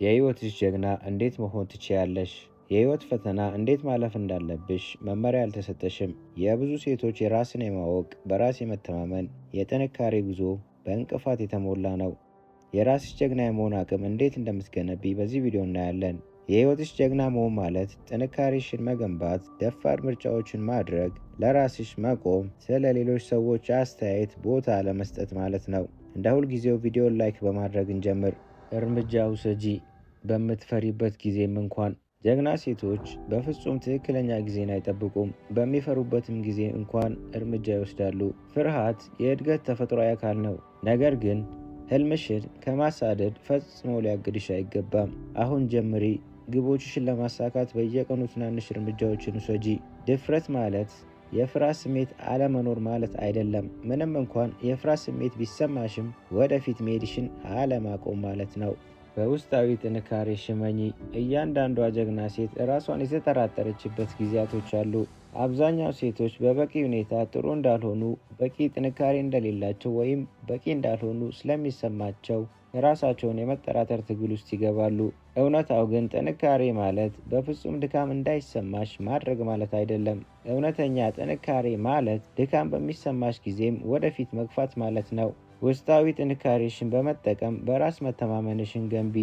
የህይወትሽ ጀግና እንዴት መሆን ትችያለሽ? የህይወት ፈተና እንዴት ማለፍ እንዳለብሽ መመሪያ አልተሰጠሽም። የብዙ ሴቶች የራስን የማወቅ በራስ የመተማመን የጥንካሬ ጉዞ በእንቅፋት የተሞላ ነው። የራስሽ ጀግና የመሆን አቅም እንዴት እንደምትገነቢ በዚህ ቪዲዮ እናያለን። የህይወትሽ ጀግና መሆን ማለት ጥንካሬሽን መገንባት፣ ደፋር ምርጫዎችን ማድረግ፣ ለራስሽ መቆም፣ ስለ ሌሎች ሰዎች አስተያየት ቦታ ለመስጠት ማለት ነው። እንደ ሁልጊዜው ቪዲዮን ላይክ በማድረግ እንጀምር። እርምጃ ውሰጂ። በምትፈሪበት ጊዜም እንኳን ጀግና ሴቶች በፍጹም ትክክለኛ ጊዜን አይጠብቁም። በሚፈሩበትም ጊዜ እንኳን እርምጃ ይወስዳሉ። ፍርሃት የእድገት ተፈጥሯዊ አካል ነው። ነገር ግን ህልምሽን ከማሳደድ ፈጽሞ ሊያግድሽ አይገባም። አሁን ጀምሪ። ግቦችሽን ለማሳካት በየቀኑ ትናንሽ እርምጃዎችን ውሰጂ። ድፍረት ማለት የፍርሃት ስሜት አለመኖር ማለት አይደለም። ምንም እንኳን የፍርሃት ስሜት ቢሰማሽም ወደፊት መሄድሽን አለማቆም ማለት ነው። በውስጣዊ ጥንካሬ ሽመኚ። እያንዳንዷ ጀግና ሴት ራሷን የተጠራጠረችበት ጊዜያቶች አሉ። አብዛኛው ሴቶች በበቂ ሁኔታ ጥሩ እንዳልሆኑ፣ በቂ ጥንካሬ እንደሌላቸው ወይም በቂ እንዳልሆኑ ስለሚሰማቸው ራሳቸውን የመጠራጠር ትግል ውስጥ ይገባሉ። እውነታው ግን ጥንካሬ ማለት በፍጹም ድካም እንዳይሰማሽ ማድረግ ማለት አይደለም። እውነተኛ ጥንካሬ ማለት ድካም በሚሰማሽ ጊዜም ወደፊት መግፋት ማለት ነው። ውስጣዊ ጥንካሬሽን በመጠቀም በራስ መተማመንሽን ገንቢ።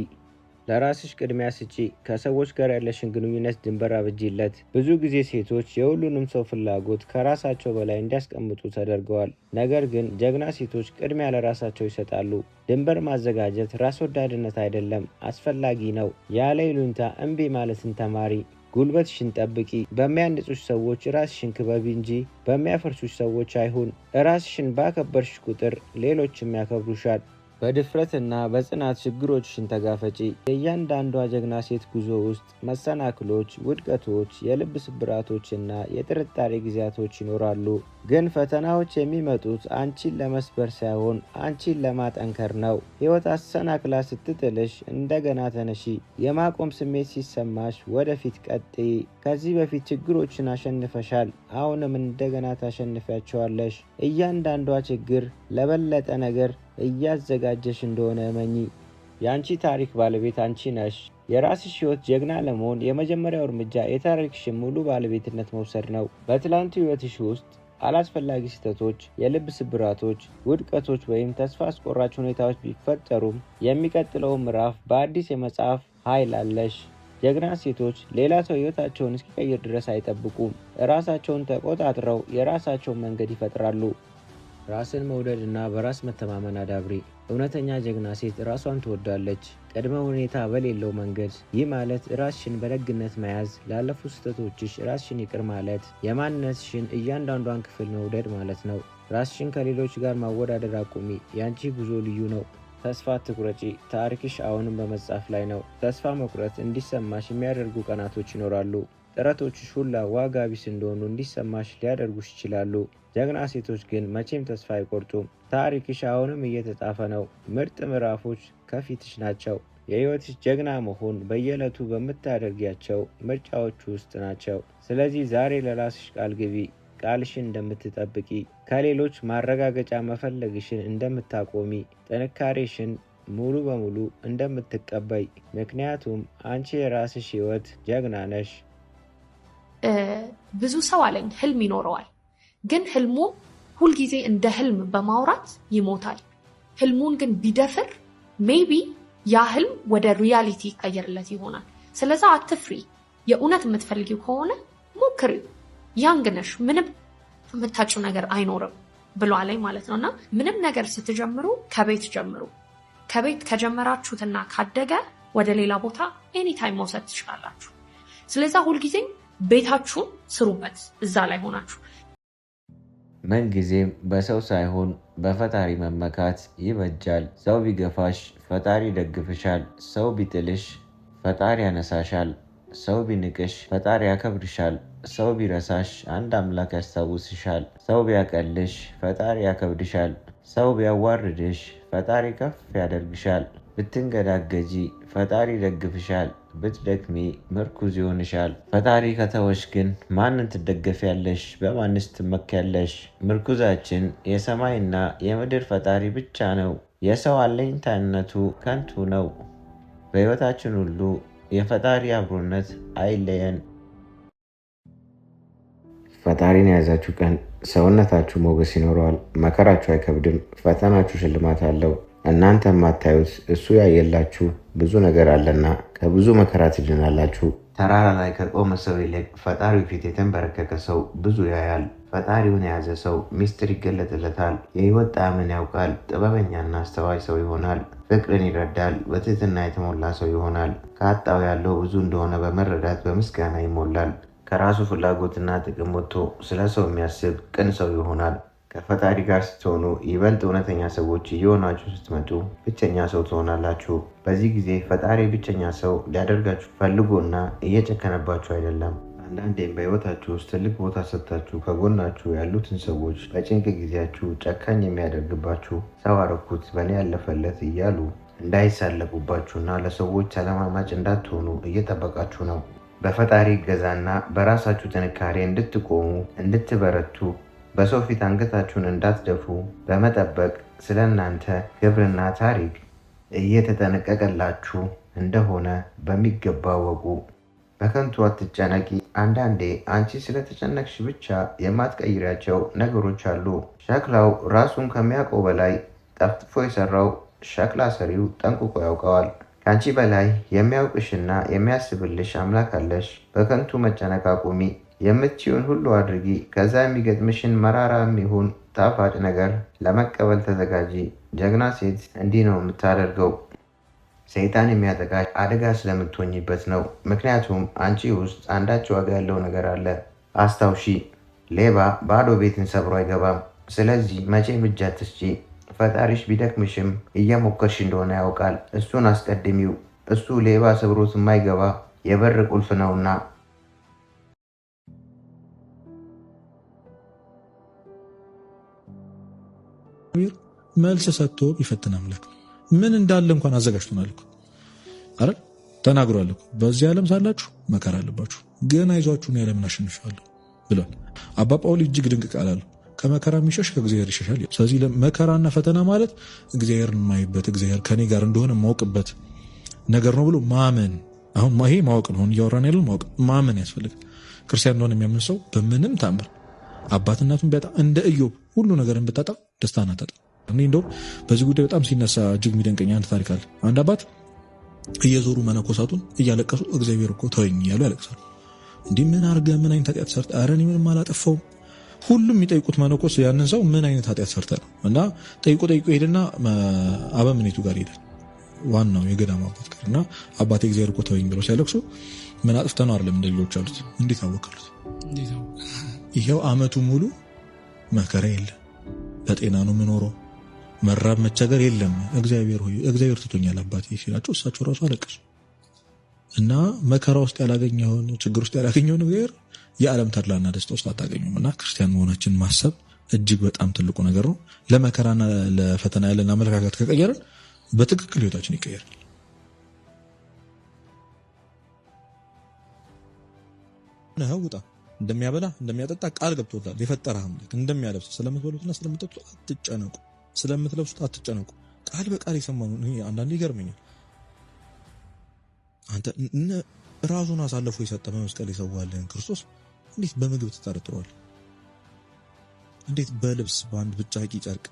ለራስሽ ቅድሚያ ስጪ። ከሰዎች ጋር ያለሽን ግንኙነት ድንበር አብጂለት። ብዙ ጊዜ ሴቶች የሁሉንም ሰው ፍላጎት ከራሳቸው በላይ እንዲያስቀምጡ ተደርገዋል። ነገር ግን ጀግና ሴቶች ቅድሚያ ለራሳቸው ይሰጣሉ። ድንበር ማዘጋጀት ራስ ወዳድነት አይደለም፣ አስፈላጊ ነው። ያለ ይሉኝታ እምቢ ማለትን ተማሪ። ጉልበትሽን ጠብቂ። በሚያንጹሽ ሰዎች ራስሽን ክበቢ እንጂ በሚያፈርሱሽ ሰዎች አይሁን። ራስሽን ባከበርሽ ቁጥር ሌሎችም ያከብሩሻል። በድፍረትና በጽናት ችግሮችሽን ተጋፈጪ። የእያንዳንዷ ጀግና ሴት ጉዞ ውስጥ መሰናክሎች፣ ውድቀቶች፣ የልብ ስብራቶችና የጥርጣሬ ጊዜያቶች ይኖራሉ። ግን ፈተናዎች የሚመጡት አንቺን ለመስበር ሳይሆን አንቺን ለማጠንከር ነው። ሕይወት አሰናክላ ስትጥልሽ እንደገና ተነሺ። የማቆም ስሜት ሲሰማሽ ወደፊት ቀጥይ። ከዚህ በፊት ችግሮችን አሸንፈሻል። አሁንም እንደገና ታሸንፊያቸዋለሽ። እያንዳንዷ ችግር ለበለጠ ነገር እያዘጋጀሽ እንደሆነ እመኚ። የአንቺ ታሪክ ባለቤት አንቺ ነሽ። የራስሽ ህይወት ጀግና ለመሆን የመጀመሪያው እርምጃ የታሪክሽን ሙሉ ባለቤትነት መውሰድ ነው። በትላንቱ ህይወትሽ ውስጥ አላስፈላጊ ስህተቶች፣ የልብ ስብራቶች፣ ውድቀቶች ወይም ተስፋ አስቆራጭ ሁኔታዎች ቢፈጠሩም የሚቀጥለው ምዕራፍ በአዲስ የመጽሐፍ ኃይል አለሽ። ጀግና ሴቶች ሌላ ሰው ህይወታቸውን እስኪቀይር ድረስ አይጠብቁም። ራሳቸውን ተቆጣጥረው የራሳቸውን መንገድ ይፈጥራሉ። ራስን መውደድና በራስ መተማመን አዳብሪ። እውነተኛ ጀግና ሴት ራሷን ትወዳለች፣ ቅድመ ሁኔታ በሌለው መንገድ። ይህ ማለት ራስሽን በደግነት መያዝ፣ ላለፉ ስህተቶችሽ ራስሽን ይቅር ማለት፣ የማንነትሽን እያንዳንዷን ክፍል መውደድ ማለት ነው። ራስሽን ከሌሎች ጋር ማወዳደር አቁሚ። ያንቺ ጉዞ ልዩ ነው። ተስፋ አትቁረጪ። ታሪክሽ አሁንም በመጻፍ ላይ ነው። ተስፋ መቁረጥ እንዲሰማሽ የሚያደርጉ ቀናቶች ይኖራሉ። ጥረቶችሽ ሁላ ዋጋ ቢስ እንደሆኑ እንዲሰማሽ ሊያደርጉሽ ይችላሉ። ጀግና ሴቶች ግን መቼም ተስፋ አይቆርጡም። ታሪክሽ አሁንም እየተጻፈ ነው። ምርጥ ምዕራፎች ከፊትሽ ናቸው። የህይወትሽ ጀግና መሆን በየዕለቱ በምታደርጊያቸው ምርጫዎች ውስጥ ናቸው። ስለዚህ ዛሬ ለራስሽ ቃል ግቢ። ቃልሽን እንደምትጠብቂ፣ ከሌሎች ማረጋገጫ መፈለግሽን እንደምታቆሚ፣ ጥንካሬሽን ሙሉ በሙሉ እንደምትቀበይ። ምክንያቱም አንቺ የራስሽ ህይወት ጀግና ነሽ። ብዙ ሰው አለኝ ህልም ይኖረዋል፣ ግን ህልሙ ሁልጊዜ እንደ ህልም በማውራት ይሞታል። ህልሙን ግን ቢደፍር ሜቢ ያ ህልም ወደ ሪያሊቲ ይቀየርለት ይሆናል። ስለዛ አትፍሪ። የእውነት የምትፈልጊው ከሆነ ሞክሪው። ያንግ ነሽ፣ ምንም የምታጭው ነገር አይኖርም ብሏለኝ ማለት ነው። እና ምንም ነገር ስትጀምሩ ከቤት ጀምሩ። ከቤት ከጀመራችሁትና ካደገ ወደ ሌላ ቦታ ኤኒታይም መውሰድ ትችላላችሁ። ስለዛ ሁልጊዜ ቤታችሁን ስሩበት፣ እዛ ላይ ሆናችሁ። ምንጊዜም በሰው ሳይሆን በፈጣሪ መመካት ይበጃል። ሰው ቢገፋሽ ፈጣሪ ይደግፍሻል። ሰው ቢጥልሽ ፈጣሪ ያነሳሻል። ሰው ቢንቅሽ ፈጣሪ ያከብርሻል። ሰው ቢረሳሽ አንድ አምላክ ያስታውስሻል። ሰው ቢያቀልሽ ፈጣሪ ያከብድሻል። ሰው ቢያዋርድሽ ፈጣሪ ከፍ ያደርግሻል። ብትንገዳገጂ ፈጣሪ ይደግፍሻል። ብትደክሚ ምርኩዝ ይሆንሻል። ፈጣሪ ከተወሽ ግን ማንን ትደገፊያለሽ? በማንስ ትመኪያለሽ? ምርኩዛችን የሰማይና የምድር ፈጣሪ ብቻ ነው። የሰው አለኝታነቱ ከንቱ ነው። በሕይወታችን ሁሉ የፈጣሪ አብሮነት አይለየን። ፈጣሪን የያዛችሁ ቀን ሰውነታችሁ ሞገስ ይኖረዋል። መከራችሁ አይከብድም። ፈተናችሁ ሽልማት አለው። እናንተ የማታዩት እሱ ያየላችሁ ብዙ ነገር አለና ከብዙ መከራ ትድናላችሁ። ተራራ ላይ ከቆመ ሰው ይልቅ ፈጣሪው ፊት የተንበረከከ ሰው ብዙ ያያል። ፈጣሪውን የያዘ ሰው ሚስጥር ይገለጥለታል። የሕይወት ጣዕምን ያውቃል። ጥበበኛና አስተዋይ ሰው ይሆናል። ፍቅርን ይረዳል። በትህትና የተሞላ ሰው ይሆናል። ካጣው ያለው ብዙ እንደሆነ በመረዳት በምስጋና ይሞላል። ከራሱ ፍላጎትና ጥቅም ወጥቶ ስለ ሰው የሚያስብ ቅን ሰው ይሆናል። ከፈጣሪ ጋር ስትሆኑ ይበልጥ እውነተኛ ሰዎች እየሆናችሁ ስትመጡ ብቸኛ ሰው ትሆናላችሁ። በዚህ ጊዜ ፈጣሪ ብቸኛ ሰው ሊያደርጋችሁ ፈልጎና እየጨከነባችሁ አይደለም። አንዳንዴም በሕይወታችሁ ውስጥ ትልቅ ቦታ ሰጥታችሁ ከጎናችሁ ያሉትን ሰዎች በጭንቅ ጊዜያችሁ ጨካኝ የሚያደርግባችሁ ሰው አረኩት በእኔ ያለፈለት እያሉ እንዳይሳለቁባችሁና ለሰዎች ተለማማጭ እንዳትሆኑ እየጠበቃችሁ ነው። በፈጣሪ እገዛና በራሳችሁ ጥንካሬ እንድትቆሙ እንድትበረቱ በሰው ፊት አንገታችሁን እንዳትደፉ በመጠበቅ ስለ እናንተ ክብርና ታሪክ እየተጠነቀቀላችሁ እንደሆነ በሚገባ ወቁ። በከንቱ አትጨነቂ። አንዳንዴ አንቺ ስለተጨነቅሽ ብቻ የማትቀይሪያቸው ነገሮች አሉ። ሸክላው ራሱን ከሚያውቀው በላይ ጠፍጥፎ የሰራው ሸክላ ሰሪው ጠንቅቆ ያውቀዋል። ከአንቺ በላይ የሚያውቅሽና የሚያስብልሽ አምላክ አለሽ። በከንቱ መጨነቅ አቁሚ። የምትችይውን ሁሉ አድርጊ። ከዛ የሚገጥምሽን መራራ የሚሆን ጣፋጭ ነገር ለመቀበል ተዘጋጂ። ጀግና ሴት እንዲህ ነው የምታደርገው። ሰይጣን የሚያጠቃሽ አደጋ ስለምትሆኝበት ነው። ምክንያቱም አንቺ ውስጥ አንዳች ዋጋ ያለው ነገር አለ። አስታውሺ፣ ሌባ ባዶ ቤትን ሰብሮ አይገባም። ስለዚህ መቼም እጅ አትስጪ። ፈጣሪሽ ቢደክምሽም እየሞከርሽ እንደሆነ ያውቃል። እሱን አስቀድሚው። እሱ ሌባ ሰብሮት የማይገባ የበር ቁልፍ ነውና። መልስ ሰጥቶ ይፈትን አምላክ ምን እንዳለ እንኳን አዘጋጅቶናል እኮ አይደል? ተናግሯል እኮ በዚህ ዓለም ሳላችሁ መከራ አለባችሁ፣ ግን አይዟችሁን ያለምን አሸንፋለሁ ብሏል። አባ ጳውሊ እጅግ ድንቅ ቃል አለው። ከመከራ የሚሸሽ ከእግዚአብሔር ይሸሻል። ስለዚህ መከራና ፈተና ማለት እግዚአብሔርን የማይበት እግዚአብሔር ከኔ ጋር እንደሆነ ማውቅበት ነገር ነው ብሎ ማመን። አሁን ይሄ ማወቅ ነው እያወራን ያለው ማወቅ ማመን ያስፈልጋል። ክርስቲያን እንደሆነ የሚያምን ሰው በምንም ታምር አባትነቱን ቢያጣ እንደ ኢዮብ ሁሉ ነገርን ብታጣ ደስታን አታጣ። እኔ እንደውም በዚህ ጉዳይ በጣም ሲነሳ እጅግ የሚደንቀኝ አንድ ታሪክ አለ። አንድ አባት እየዞሩ መነኮሳቱን እያለቀሱ እግዚአብሔር እኮ ተወኝ እያሉ ያለቅሳሉ። እንዲህ ምን አድርገህ ምን አይነት ኃጢአት ሰርተህ? ኧረ እኔ ምንም አላጠፋሁም። ሁሉም የሚጠይቁት መነኮስ ያንን ሰው ምን አይነት ኃጢአት ሰርተህ ነው? እና ጠይቆ ሄድና አበምኔቱ ጋር ሄዳል፣ ዋናው የገዳም አባት ጋር እና አባቴ እግዚአብሔር እኮ ተወኝ ብለው ሲያለቅሱ ምን አጥፍተህ ነው አይደለም እንደ ሌሎች አሉት። እንዴት አወቃሉት? ይሄው አመቱ ሙሉ መከራ የለም፣ በጤና ነው የምኖረው፣ መራብ መቸገር የለም። እግዚአብሔር ሆይ እግዚአብሔር ትቶኛል አባቴ ሲላቸው እሳቸው ራሱ አለቀሱ። እና መከራ ውስጥ ያላገኘውን ችግር ውስጥ ያላገኘውን እግዚአብሔር የዓለም ተድላና ደስታ ውስጥ አታገኙም። እና ክርስቲያን መሆናችን ማሰብ እጅግ በጣም ትልቁ ነገር ነው። ለመከራና ለፈተና ያለን አመለካከት ከቀየርን በትክክል ህይወታችን ይቀየራል። ውጣ እንደሚያበላ እንደሚያጠጣ ቃል ገብቶታል። የፈጠረህ አምላክ እንደሚያለብስ ስለምትበሉትና ስለምትጠጡት አትጨነቁ፣ ስለምትለብሱት አትጨነቁ። ቃል በቃል የሰማነው ይሄ አንዳንዴ ይገርመኛል። አንተ ራሱን አሳልፎ የሰጠ በመስቀል የሰዋልህን ክርስቶስ እንዴት በምግብ ትጠረጥረዋል? እንዴት በልብስ በአንድ ብጫቂ ጨርቅ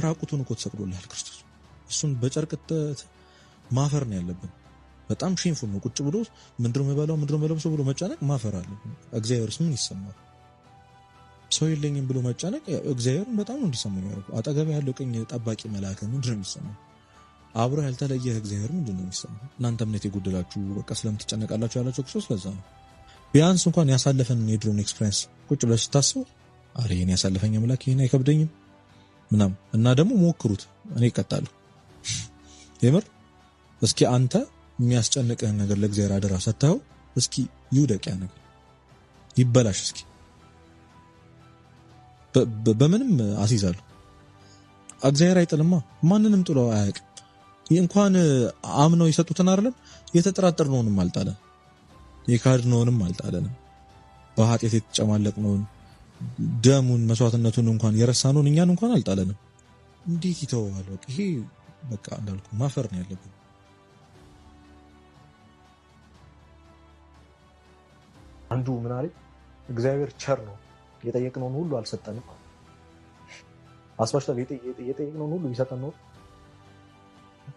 ራቁቱን እኮ ተሰቅሎልሃል ክርስቶስ። እሱን በጨርቅ ማፈር ነው ያለብን። በጣም ሼምፉል ነው። ቁጭ ብሎ ምንድነው የምበላው ምንድነው የምለብሰው ብሎ መጨነቅ ማፈር አለብን። እግዚአብሔርስ ምን ይሰማል? ሰው የለኝም ብሎ መጨነቅ እግዚአብሔርን በጣም ነው እንዲሰማው ያደርገው። አጠገብ ያለው ቀኝ ጠባቂ መልአክ ምንድነው የሚሰማው? አብሮ ያልተለየህ እግዚአብሔር ምንድነው የሚሰማው? እናንተ እምነት የጎደላችሁ በቃ ስለምትጨነቃላችሁ ያላችሁ ክርስቶስ ለዛ ነው። ቢያንስ እንኳን ያሳለፈን የድሮን ኤክስፒሪየንስ ቁጭ ብለሽ ስታስበው አረ ይሄን ያሳለፈኝ አምላክ ይሄን አይከብደኝም ምናምን እና ደግሞ ሞክሩት። እኔ እቀጣለሁ የምር እስኪ አንተ የሚያስጨንቅህን ነገር ለእግዚአብሔር አደራ ሰጥተኸው እስኪ ይውደቅ ያ ነገር ይበላሽ እስኪ በምንም አስይዛለሁ። እግዚአብሔር አይጥልማ፣ ማንንም ጥሎ አያውቅም። እንኳን አምነው የሰጡትን አይደለም የተጠራጠርነውንም አልጣለን፣ የካድነውንም አልጣለንም፣ በኃጢአት የተጨማለቅነውን ደሙን መስዋዕትነቱን እንኳን የረሳነውን እኛን እንኳን አልጣለንም። እንዴት ይተዋል? በቃ ይሄ በቃ እንዳልኩ ማፈር ነው ያለብን። አንዱ ምን አለኝ? እግዚአብሔር ቸር ነው፣ የጠየቅነውን ሁሉ አልሰጠንም። አስባሽታል? የጠየቅነውን ሁሉ ቢሰጠን ነው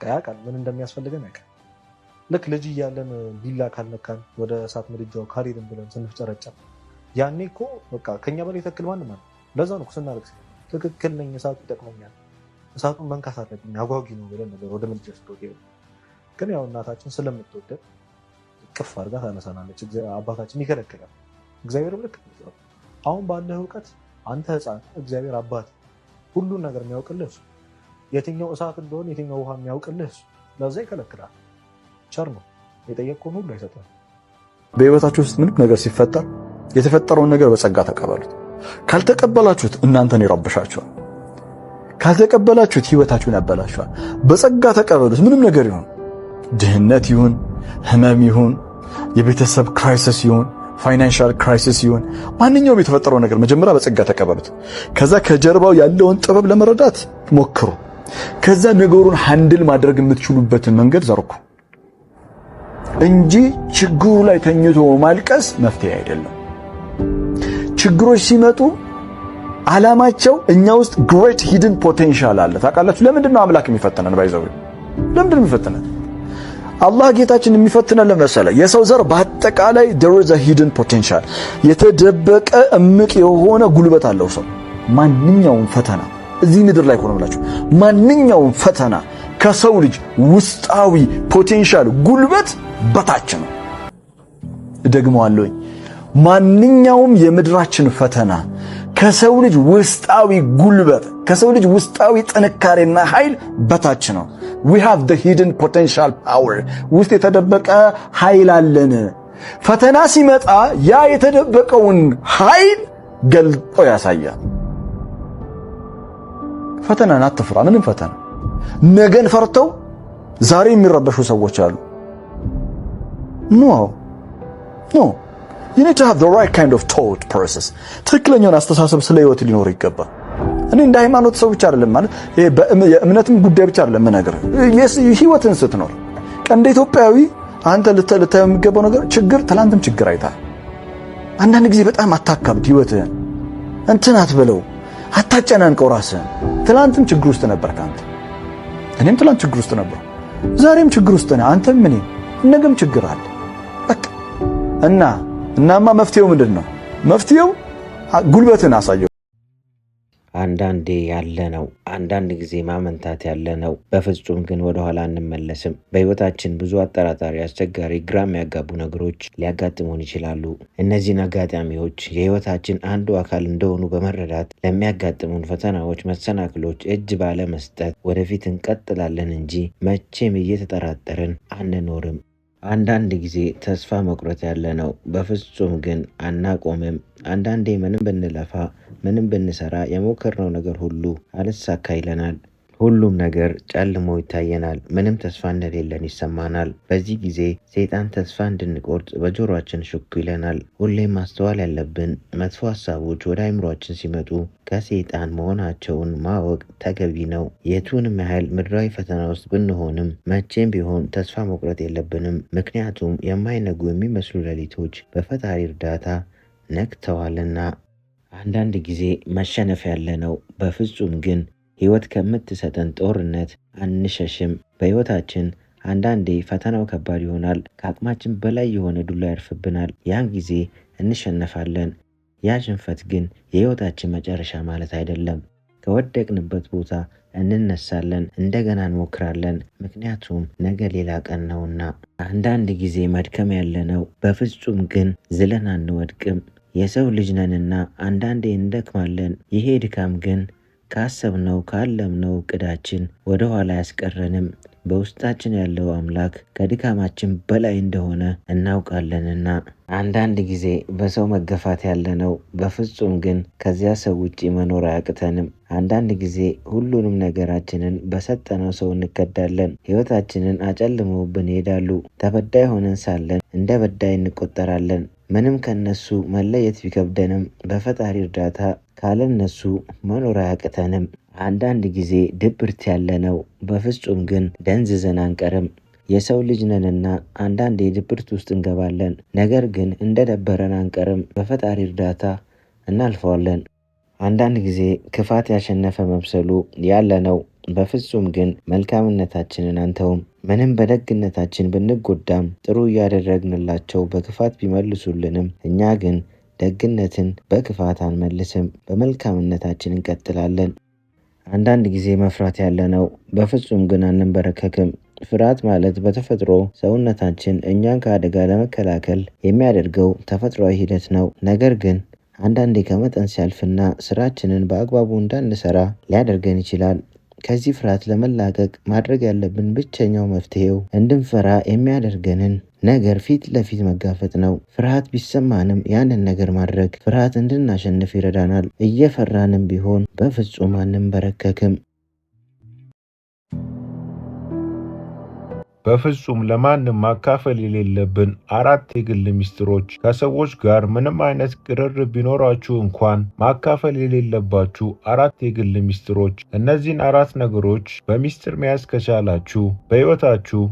ያውቃል ምን እንደሚያስፈልገን ያውቃል። ልክ ልጅ እያለን ቢላ ካልነካን ወደ እሳት ምድጃው ካልሄድን ብለን ስንፍጨረጨር ያኔ እኮ በቃ ከኛ በላይ ተክል ማንም አለ። ለዛ ነው ስናደርግ ትክክል ነኝ፣ እሳቱ ይጠቅመኛል፣ እሳቱን መንካት አለብኝ፣ አጓጊ ነው ብለን ነበር ወደ ምድጃ ስትወጥ። ግን ያው እናታችን ስለምትወደድ ቅፍ አድርጋ ታነሳናለች። አባታችን ይከለክላል። እግዚአብሔር ልክ አሁን ባለህ እውቀት አንተ ህፃን፣ እግዚአብሔር አባት ሁሉን ነገር የሚያውቅልህ እሱ፣ የትኛው እሳት እንደሆነ የትኛው ውሃ የሚያውቅልህ እሱ። ለዛ ይከለክላል። ቸር ነው፣ የጠየቅከውን ሁሉ አይሰጥም። በህይወታችሁ ውስጥ ምንም ነገር ሲፈጠር የተፈጠረውን ነገር በጸጋ ተቀበሉት። ካልተቀበላችሁት እናንተን ይረብሻችኋል። ካልተቀበላችሁት ህይወታችሁን ያበላችኋል። በጸጋ ተቀበሉት። ምንም ነገር ይሁን፣ ድህነት ይሁን፣ ህመም ይሁን፣ የቤተሰብ ክራይሲስ ይሁን፣ ፋይናንሻል ክራይሲስ ይሁን፣ ማንኛውም የተፈጠረው ነገር መጀመሪያ በጸጋ ተቀበሉት። ከዛ ከጀርባው ያለውን ጥበብ ለመረዳት ሞክሩ። ከዛ ነገሩን ሃንድል ማድረግ የምትችሉበትን መንገድ ዘርኩ እንጂ ችግሩ ላይ ተኝቶ ማልቀስ መፍትሄ አይደለም። ችግሮች ሲመጡ ዓላማቸው እኛ ውስጥ ግሬት ሂድን ፖቴንሻል አለ። ታውቃላችሁ ለምንድን ነው አምላክ የሚፈትነን? ባይዘው ለምንድን ነው የሚፈትነን? አላህ ጌታችን የሚፈትነን ለመሰለ የሰው ዘር በአጠቃላይ there is a hidden potential የተደበቀ እምቅ የሆነ ጉልበት አለው ሰው። ማንኛውም ፈተና እዚህ ምድር ላይ ሆኖ ብላችሁ ማንኛውም ፈተና ከሰው ልጅ ውስጣዊ ፖቴንሻል ጉልበት በታች ነው። ደግሞአለሁ፣ ማንኛውም የምድራችን ፈተና ከሰው ልጅ ውስጣዊ ጉልበት ከሰው ልጅ ውስጣዊ ጥንካሬና ኃይል በታች ነው። we have the hidden potential power ውስጥ የተደበቀ ኃይል አለን። ፈተና ሲመጣ ያ የተደበቀውን ኃይል ገልጦ ያሳያል። ፈተናን አትፍራ። ምንም ፈተና ነገን ፈርተው ዛሬ የሚረበሹ ሰዎች አሉ። no you need to have the right kind of thought process ትክክለኛውን አስተሳሰብ ስለ ህይወት ሊኖር ይገባል። እኔ እንደ ሃይማኖት ሰው ብቻ አይደለም ማለት የእምነትም ጉዳይ ብቻ አይደለም ነገር ህይወትን ስትኖር እንደ ኢትዮጵያዊ አንተ ልታይ የሚገባው ነገር ችግር ትላንትም ችግር አይታል። አንዳንድ ጊዜ በጣም አታካብድ ህይወትን እንትን አትበለው፣ አታጨናንቀው ራስህን። ትላንትም ችግር ውስጥ ነበርክ አንተ፣ እኔም ትላንት ችግር ውስጥ ነበር፣ ዛሬም ችግር ውስጥ ነህ አንተም እኔም፣ ነገም ችግር አለ። በቃ እናማ መፍትሄው ምንድን ነው? መፍትሄው ጉልበትን አሳየው። አንዳንዴ ያለ ነው፣ አንዳንድ ጊዜ ማመንታት ያለ ነው። በፍጹም ግን ወደኋላ አንመለስም። በህይወታችን ብዙ አጠራጣሪ፣ አስቸጋሪ፣ ግራ የሚያጋቡ ነገሮች ሊያጋጥሙን ይችላሉ። እነዚህን አጋጣሚዎች የህይወታችን አንዱ አካል እንደሆኑ በመረዳት ለሚያጋጥሙን ፈተናዎች፣ መሰናክሎች እጅ ባለመስጠት ወደፊት እንቀጥላለን እንጂ መቼም እየተጠራጠርን አንኖርም። አንዳንድ ጊዜ ተስፋ መቁረጥ ያለ ነው። በፍጹም ግን አናቆምም። አንዳንዴ ምንም ብንለፋ ምንም ብንሰራ የሞከርነው ነገር ሁሉ አልሳካ ይለናል። ሁሉም ነገር ጨልሞ ይታየናል። ምንም ተስፋ እንደሌለን ይሰማናል። በዚህ ጊዜ ሰይጣን ተስፋ እንድንቆርጥ በጆሮአችን ሹክ ይለናል። ሁሌም ማስተዋል ያለብን መጥፎ ሀሳቦች ወደ አእምሯችን ሲመጡ ከሰይጣን መሆናቸውን ማወቅ ተገቢ ነው። የቱንም ያህል ምድራዊ ፈተና ውስጥ ብንሆንም መቼም ቢሆን ተስፋ መቁረጥ የለብንም። ምክንያቱም የማይነጉ የሚመስሉ ሌሊቶች በፈጣሪ እርዳታ ነግተዋልና። አንዳንድ ጊዜ መሸነፍ ያለ ነው። በፍጹም ግን ህይወት ከምትሰጠን ጦርነት አንሸሽም። በህይወታችን አንዳንዴ ፈተናው ከባድ ይሆናል። ከአቅማችን በላይ የሆነ ዱላ ያርፍብናል። ያን ጊዜ እንሸነፋለን። ያ ሽንፈት ግን የህይወታችን መጨረሻ ማለት አይደለም። ከወደቅንበት ቦታ እንነሳለን፣ እንደገና እንሞክራለን። ምክንያቱም ነገ ሌላ ቀን ነውና። አንዳንድ ጊዜ መድከም ያለ ነው። በፍጹም ግን ዝለን አንወድቅም። የሰው ልጅ ነንና አንዳንዴ እንደክማለን። ይሄ ድካም ግን ካሰብነው ካለምነው እቅዳችን ወደ ኋላ ያስቀረንም። በውስጣችን ያለው አምላክ ከድካማችን በላይ እንደሆነ እናውቃለንና። አንዳንድ ጊዜ በሰው መገፋት ያለ ነው። በፍጹም ግን ከዚያ ሰው ውጪ መኖር አያቅተንም። አንዳንድ ጊዜ ሁሉንም ነገራችንን በሰጠነው ሰው እንከዳለን። ህይወታችንን አጨልመውብን ይሄዳሉ። ተበዳይ ሆነን ሳለን እንደ በዳይ እንቆጠራለን። ምንም ከነሱ መለየት ቢከብደንም በፈጣሪ እርዳታ ካለነሱ መኖር አያቅተንም። አንዳንድ ጊዜ ድብርት ያለ ነው። በፍጹም ግን ደንዝዘን አንቀርም። የሰው ልጅ ነንና አንዳንዴ ድብርት ውስጥ እንገባለን። ነገር ግን እንደደበረን አንቀርም። በፈጣሪ እርዳታ እናልፈዋለን። አንዳንድ ጊዜ ክፋት ያሸነፈ መምሰሉ ያለ ነው። በፍጹም ግን መልካምነታችንን አንተውም። ምንም በደግነታችን ብንጎዳም ጥሩ እያደረግንላቸው በክፋት ቢመልሱልንም እኛ ግን ደግነትን በክፋት አንመልስም። በመልካምነታችን እንቀጥላለን። አንዳንድ ጊዜ መፍራት ያለ ነው። በፍጹም ግን አንንበረከክም። ፍርሃት ማለት በተፈጥሮ ሰውነታችን እኛን ከአደጋ ለመከላከል የሚያደርገው ተፈጥሯዊ ሂደት ነው። ነገር ግን አንዳንዴ ከመጠን ሲያልፍና ስራችንን በአግባቡ እንዳንሰራ ሊያደርገን ይችላል። ከዚህ ፍርሃት ለመላቀቅ ማድረግ ያለብን ብቸኛው መፍትሄው እንድንፈራ የሚያደርገንን ነገር ፊት ለፊት መጋፈጥ ነው። ፍርሃት ቢሰማንም ያንን ነገር ማድረግ ፍርሃት እንድናሸንፍ ይረዳናል። እየፈራንም ቢሆን በፍጹም አንንበረከክም። በፍጹም ለማንም ማካፈል የሌለብን 4 የግል ሚስጥሮች። ከሰዎች ጋር ምንም አይነት ቅርርብ ቢኖራችሁ እንኳን ማካፈል የሌለባችሁ 4 የግል ሚስጥሮች። እነዚህን 4 ነገሮች በሚስጥር መያዝ ከቻላችሁ በሕይወታችሁ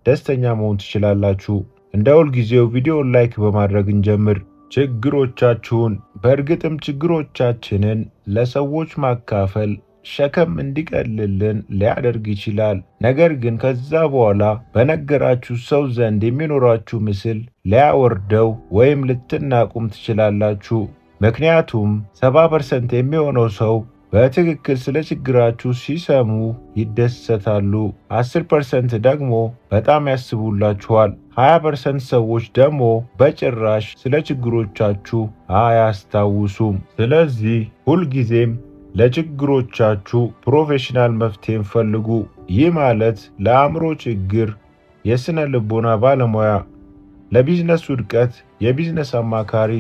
ደስተኛ መሆን ትችላላችሁ። እንደ ሁልጊዜው ቪዲዮውን ላይክ በማድረግ እንጀምር። ችግሮቻችሁን። በእርግጥም ችግሮቻችንን ለሰዎች ማካፈል ሸከም እንዲቀልልን ሊያደርግ ይችላል። ነገር ግን ከዛ በኋላ በነገራችሁ ሰው ዘንድ የሚኖራችሁ ምስል ሊያወርደው ወይም ልትናቁም ትችላላችሁ። ምክንያቱም 70% የሚሆነው ሰው በትክክል ስለ ችግራችሁ ሲሰሙ ይደሰታሉ። 10% ደግሞ በጣም ያስቡላችኋል። 20% ሰዎች ደግሞ በጭራሽ ስለ ችግሮቻችሁ አያስታውሱም። ስለዚህ ሁልጊዜም ለችግሮቻችሁ ፕሮፌሽናል መፍትሄን ፈልጉ። ይህ ማለት ለአእምሮ ችግር የስነ ልቦና ባለሙያ፣ ለቢዝነስ ውድቀት የቢዝነስ አማካሪ፣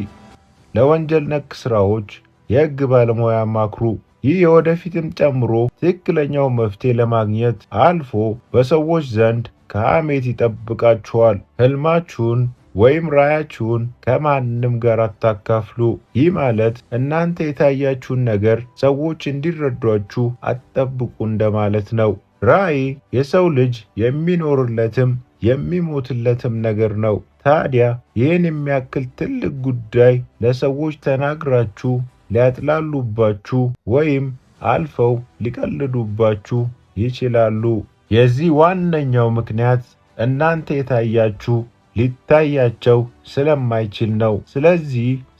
ለወንጀል ነክ ስራዎች የህግ ባለሙያ አማክሩ። ይህ የወደፊትም ጨምሮ ትክክለኛው መፍትሄ ለማግኘት አልፎ በሰዎች ዘንድ ከሐሜት ይጠብቃችኋል። ህልማችሁን ወይም ራዕያችሁን ከማንም ጋር አታካፍሉ። ይህ ማለት እናንተ የታያችሁን ነገር ሰዎች እንዲረዷችሁ አትጠብቁ እንደማለት ነው። ራዕይ የሰው ልጅ የሚኖርለትም የሚሞትለትም ነገር ነው። ታዲያ ይህን የሚያክል ትልቅ ጉዳይ ለሰዎች ተናግራችሁ ሊያጥላሉባችሁ ወይም አልፈው ሊቀልዱባችሁ ይችላሉ። የዚህ ዋነኛው ምክንያት እናንተ የታያችሁ ሊታያቸው ስለማይችል ነው።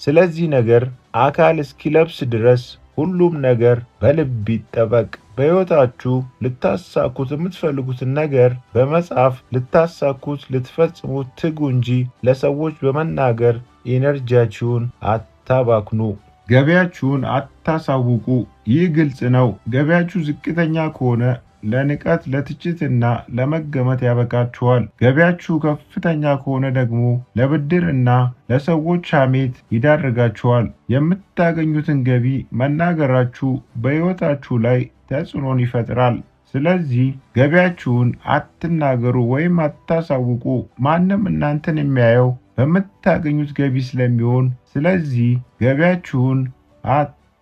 ስለዚህ ነገር አካል እስኪለብስ ድረስ ሁሉም ነገር በልብ ይጠበቅ። በሕይወታችሁ ልታሳኩት የምትፈልጉትን ነገር በመጻፍ ልታሳኩት ልትፈጽሙት ትጉ እንጂ ለሰዎች በመናገር ኢነርጂያችሁን አታባክኑ። ገበያችሁን አታሳውቁ። ይህ ግልጽ ነው። ገበያችሁ ዝቅተኛ ከሆነ ለንቀት ለትችትና ለመገመት ያበቃችኋል። ገቢያችሁ ከፍተኛ ከሆነ ደግሞ ለብድርና ለሰዎች ሐሜት ይዳርጋችኋል። የምታገኙትን ገቢ መናገራችሁ በሕይወታችሁ ላይ ተጽዕኖን ይፈጥራል። ስለዚህ ገቢያችሁን አትናገሩ ወይም አታሳውቁ። ማንም እናንተን የሚያየው በምታገኙት ገቢ ስለሚሆን፣ ስለዚህ ገቢያችሁን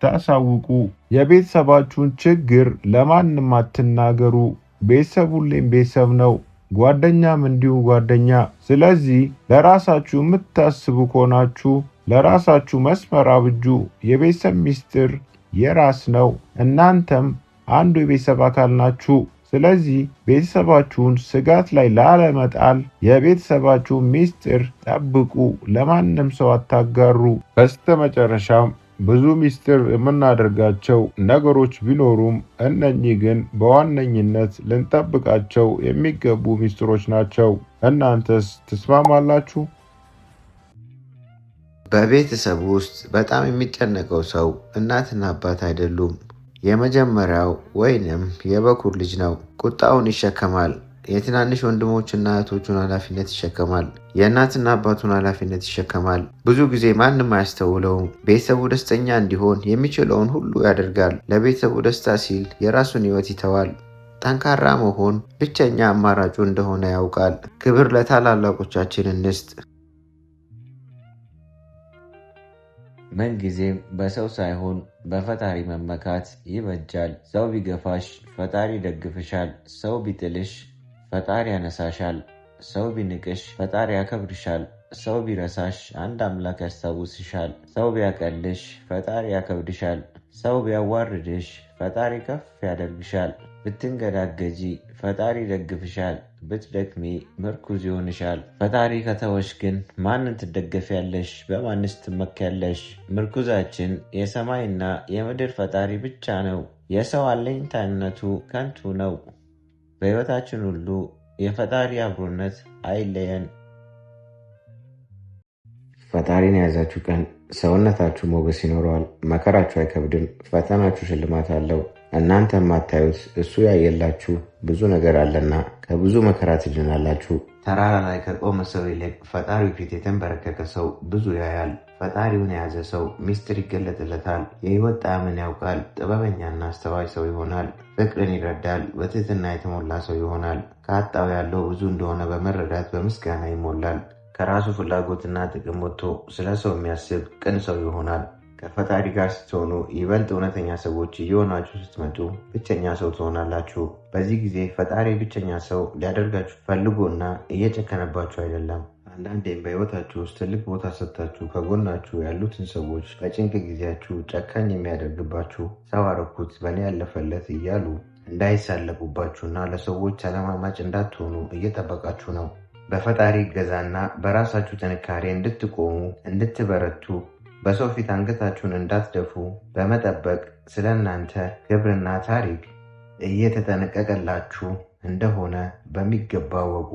ታሳውቁ። የቤተሰባችሁን ችግር ለማንም አትናገሩ። ቤተሰብ ሁሌም ቤተሰብ ነው፣ ጓደኛም እንዲሁ ጓደኛ። ስለዚህ ለራሳችሁ የምታስቡ ከሆናችሁ ለራሳችሁ መስመር አብጁ። የቤተሰብ ሚስጥር የራስ ነው። እናንተም አንዱ የቤተሰብ አካል ናችሁ። ስለዚህ ቤተሰባችሁን ስጋት ላይ ላለመጣል የቤተሰባችሁን ሚስጥር ጠብቁ። ለማንም ሰው አታጋሩ። በስተመጨረሻም ብዙ ሚስጥር የምናደርጋቸው ነገሮች ቢኖሩም እነኚህ ግን በዋነኝነት ልንጠብቃቸው የሚገቡ ሚስጥሮች ናቸው። እናንተስ ትስማማላችሁ? በቤተሰብ ውስጥ በጣም የሚጨነቀው ሰው እናትና አባት አይደሉም። የመጀመሪያው ወይንም የበኩር ልጅ ነው። ቁጣውን ይሸከማል። የትናንሽ ወንድሞችና እህቶቹን ኃላፊነት ይሸከማል። የእናትና አባቱን ኃላፊነት ይሸከማል። ብዙ ጊዜ ማንም አያስተውለውም። ቤተሰቡ ደስተኛ እንዲሆን የሚችለውን ሁሉ ያደርጋል። ለቤተሰቡ ደስታ ሲል የራሱን ሕይወት ይተዋል። ጠንካራ መሆን ብቸኛ አማራጩ እንደሆነ ያውቃል። ክብር ለታላላቆቻችን እንስጥ። ምንጊዜም በሰው ሳይሆን በፈጣሪ መመካት ይበጃል። ሰው ቢገፋሽ ፈጣሪ ይደግፍሻል። ሰው ቢጥልሽ ፈጣሪ ያነሳሻል። ሰው ቢንቅሽ ፈጣሪ ያከብርሻል። ሰው ቢረሳሽ አንድ አምላክ ያስታውስሻል። ሰው ቢያቀልሽ ፈጣሪ ያከብድሻል። ሰው ቢያዋርድሽ ፈጣሪ ከፍ ያደርግሻል። ብትንገዳገጂ ፈጣሪ ይደግፍሻል። ብትደክሚ ምርኩዝ ይሆንሻል። ፈጣሪ ከተወሽ ግን ማንን ትደገፊያለሽ? በማንስ ትመኪያለሽ? ምርኩዛችን የሰማይና የምድር ፈጣሪ ብቻ ነው። የሰው አለኝታነቱ ከንቱ ነው። በሕይወታችን ሁሉ የፈጣሪ አብሮነት አይለየን። ፈጣሪን የያዛችሁ ቀን ሰውነታችሁ ሞገስ ይኖረዋል። መከራችሁ አይከብድም። ፈተናችሁ ሽልማት አለው። እናንተ የማታዩት እሱ ያየላችሁ ብዙ ነገር አለና ከብዙ መከራ ትድናላችሁ። ተራራ ላይ ከቆመ ሰው ይልቅ ፈጣሪው ፊት የተንበረከከ ሰው ብዙ ያያል። ፈጣሪውን የያዘ ሰው ሚስጥር ይገለጥለታል። የሕይወት ጣዕምን ያውቃል። ጥበበኛና አስተዋይ ሰው ይሆናል። ፍቅርን ይረዳል። በትህትና የተሞላ ሰው ይሆናል። ከአጣው ያለው ብዙ እንደሆነ በመረዳት በምስጋና ይሞላል። ከራሱ ፍላጎትና ጥቅም ወጥቶ ስለ ሰው የሚያስብ ቅን ሰው ይሆናል። ከፈጣሪ ጋር ስትሆኑ ይበልጥ እውነተኛ ሰዎች እየሆናችሁ ስትመጡ ብቸኛ ሰው ትሆናላችሁ። በዚህ ጊዜ ፈጣሪ ብቸኛ ሰው ሊያደርጋችሁ ፈልጎና እየጨከነባችሁ አይደለም። አንዳንዴም በሕይወታችሁ ውስጥ ትልቅ ቦታ ሰጥታችሁ ከጎናችሁ ያሉትን ሰዎች በጭንቅ ጊዜያችሁ ጨካኝ የሚያደርግባችሁ ሰው አረኩት በእኔ ያለፈለት እያሉ እንዳይሳለቁባችሁና ለሰዎች ተለማማጭ እንዳትሆኑ እየጠበቃችሁ ነው። በፈጣሪ እገዛና በራሳችሁ ጥንካሬ እንድትቆሙ እንድትበረቱ በሰው ፊት አንገታችሁን እንዳትደፉ በመጠበቅ ስለ እናንተ ክብርና ታሪክ እየተጠነቀቀላችሁ እንደሆነ በሚገባ ወቁ።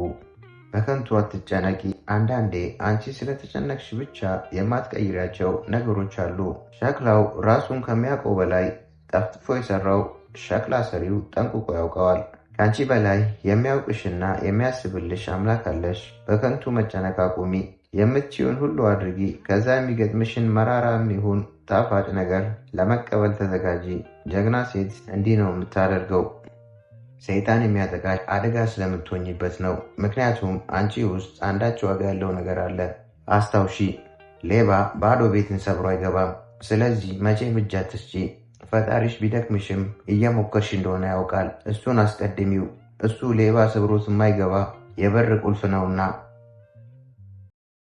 በከንቱ አትጨነቂ። አንዳንዴ አንቺ ስለተጨነቅሽ ብቻ የማትቀይሪያቸው ነገሮች አሉ። ሸክላው ራሱን ከሚያውቀው በላይ ጠፍጥፎ የሰራው ሸክላ ሰሪው ጠንቅቆ ያውቀዋል። ከአንቺ በላይ የሚያውቅሽና የሚያስብልሽ አምላክ አለሽ። በከንቱ መጨነቅ አቁሚ። የምትችውን ሁሉ አድርጊ። ከዛ የሚገጥምሽን መራራ የሚሆን ጣፋጭ ነገር ለመቀበል ተዘጋጂ። ጀግና ሴት እንዲህ ነው የምታደርገው። ሰይጣን የሚያጠቃሽ አደጋ ስለምትሆኝበት ነው። ምክንያቱም አንቺ ውስጥ አንዳች ዋጋ ያለው ነገር አለ። አስታውሺ፣ ሌባ ባዶ ቤትን ሰብሮ አይገባም። ስለዚህ መቼም እጅ አትስጪ። ፈጣሪሽ ቢደክምሽም እየሞከርሽ እንደሆነ ያውቃል። እሱን አስቀድሚው። እሱ ሌባ ሰብሮት የማይገባ የበር ቁልፍ ነውና።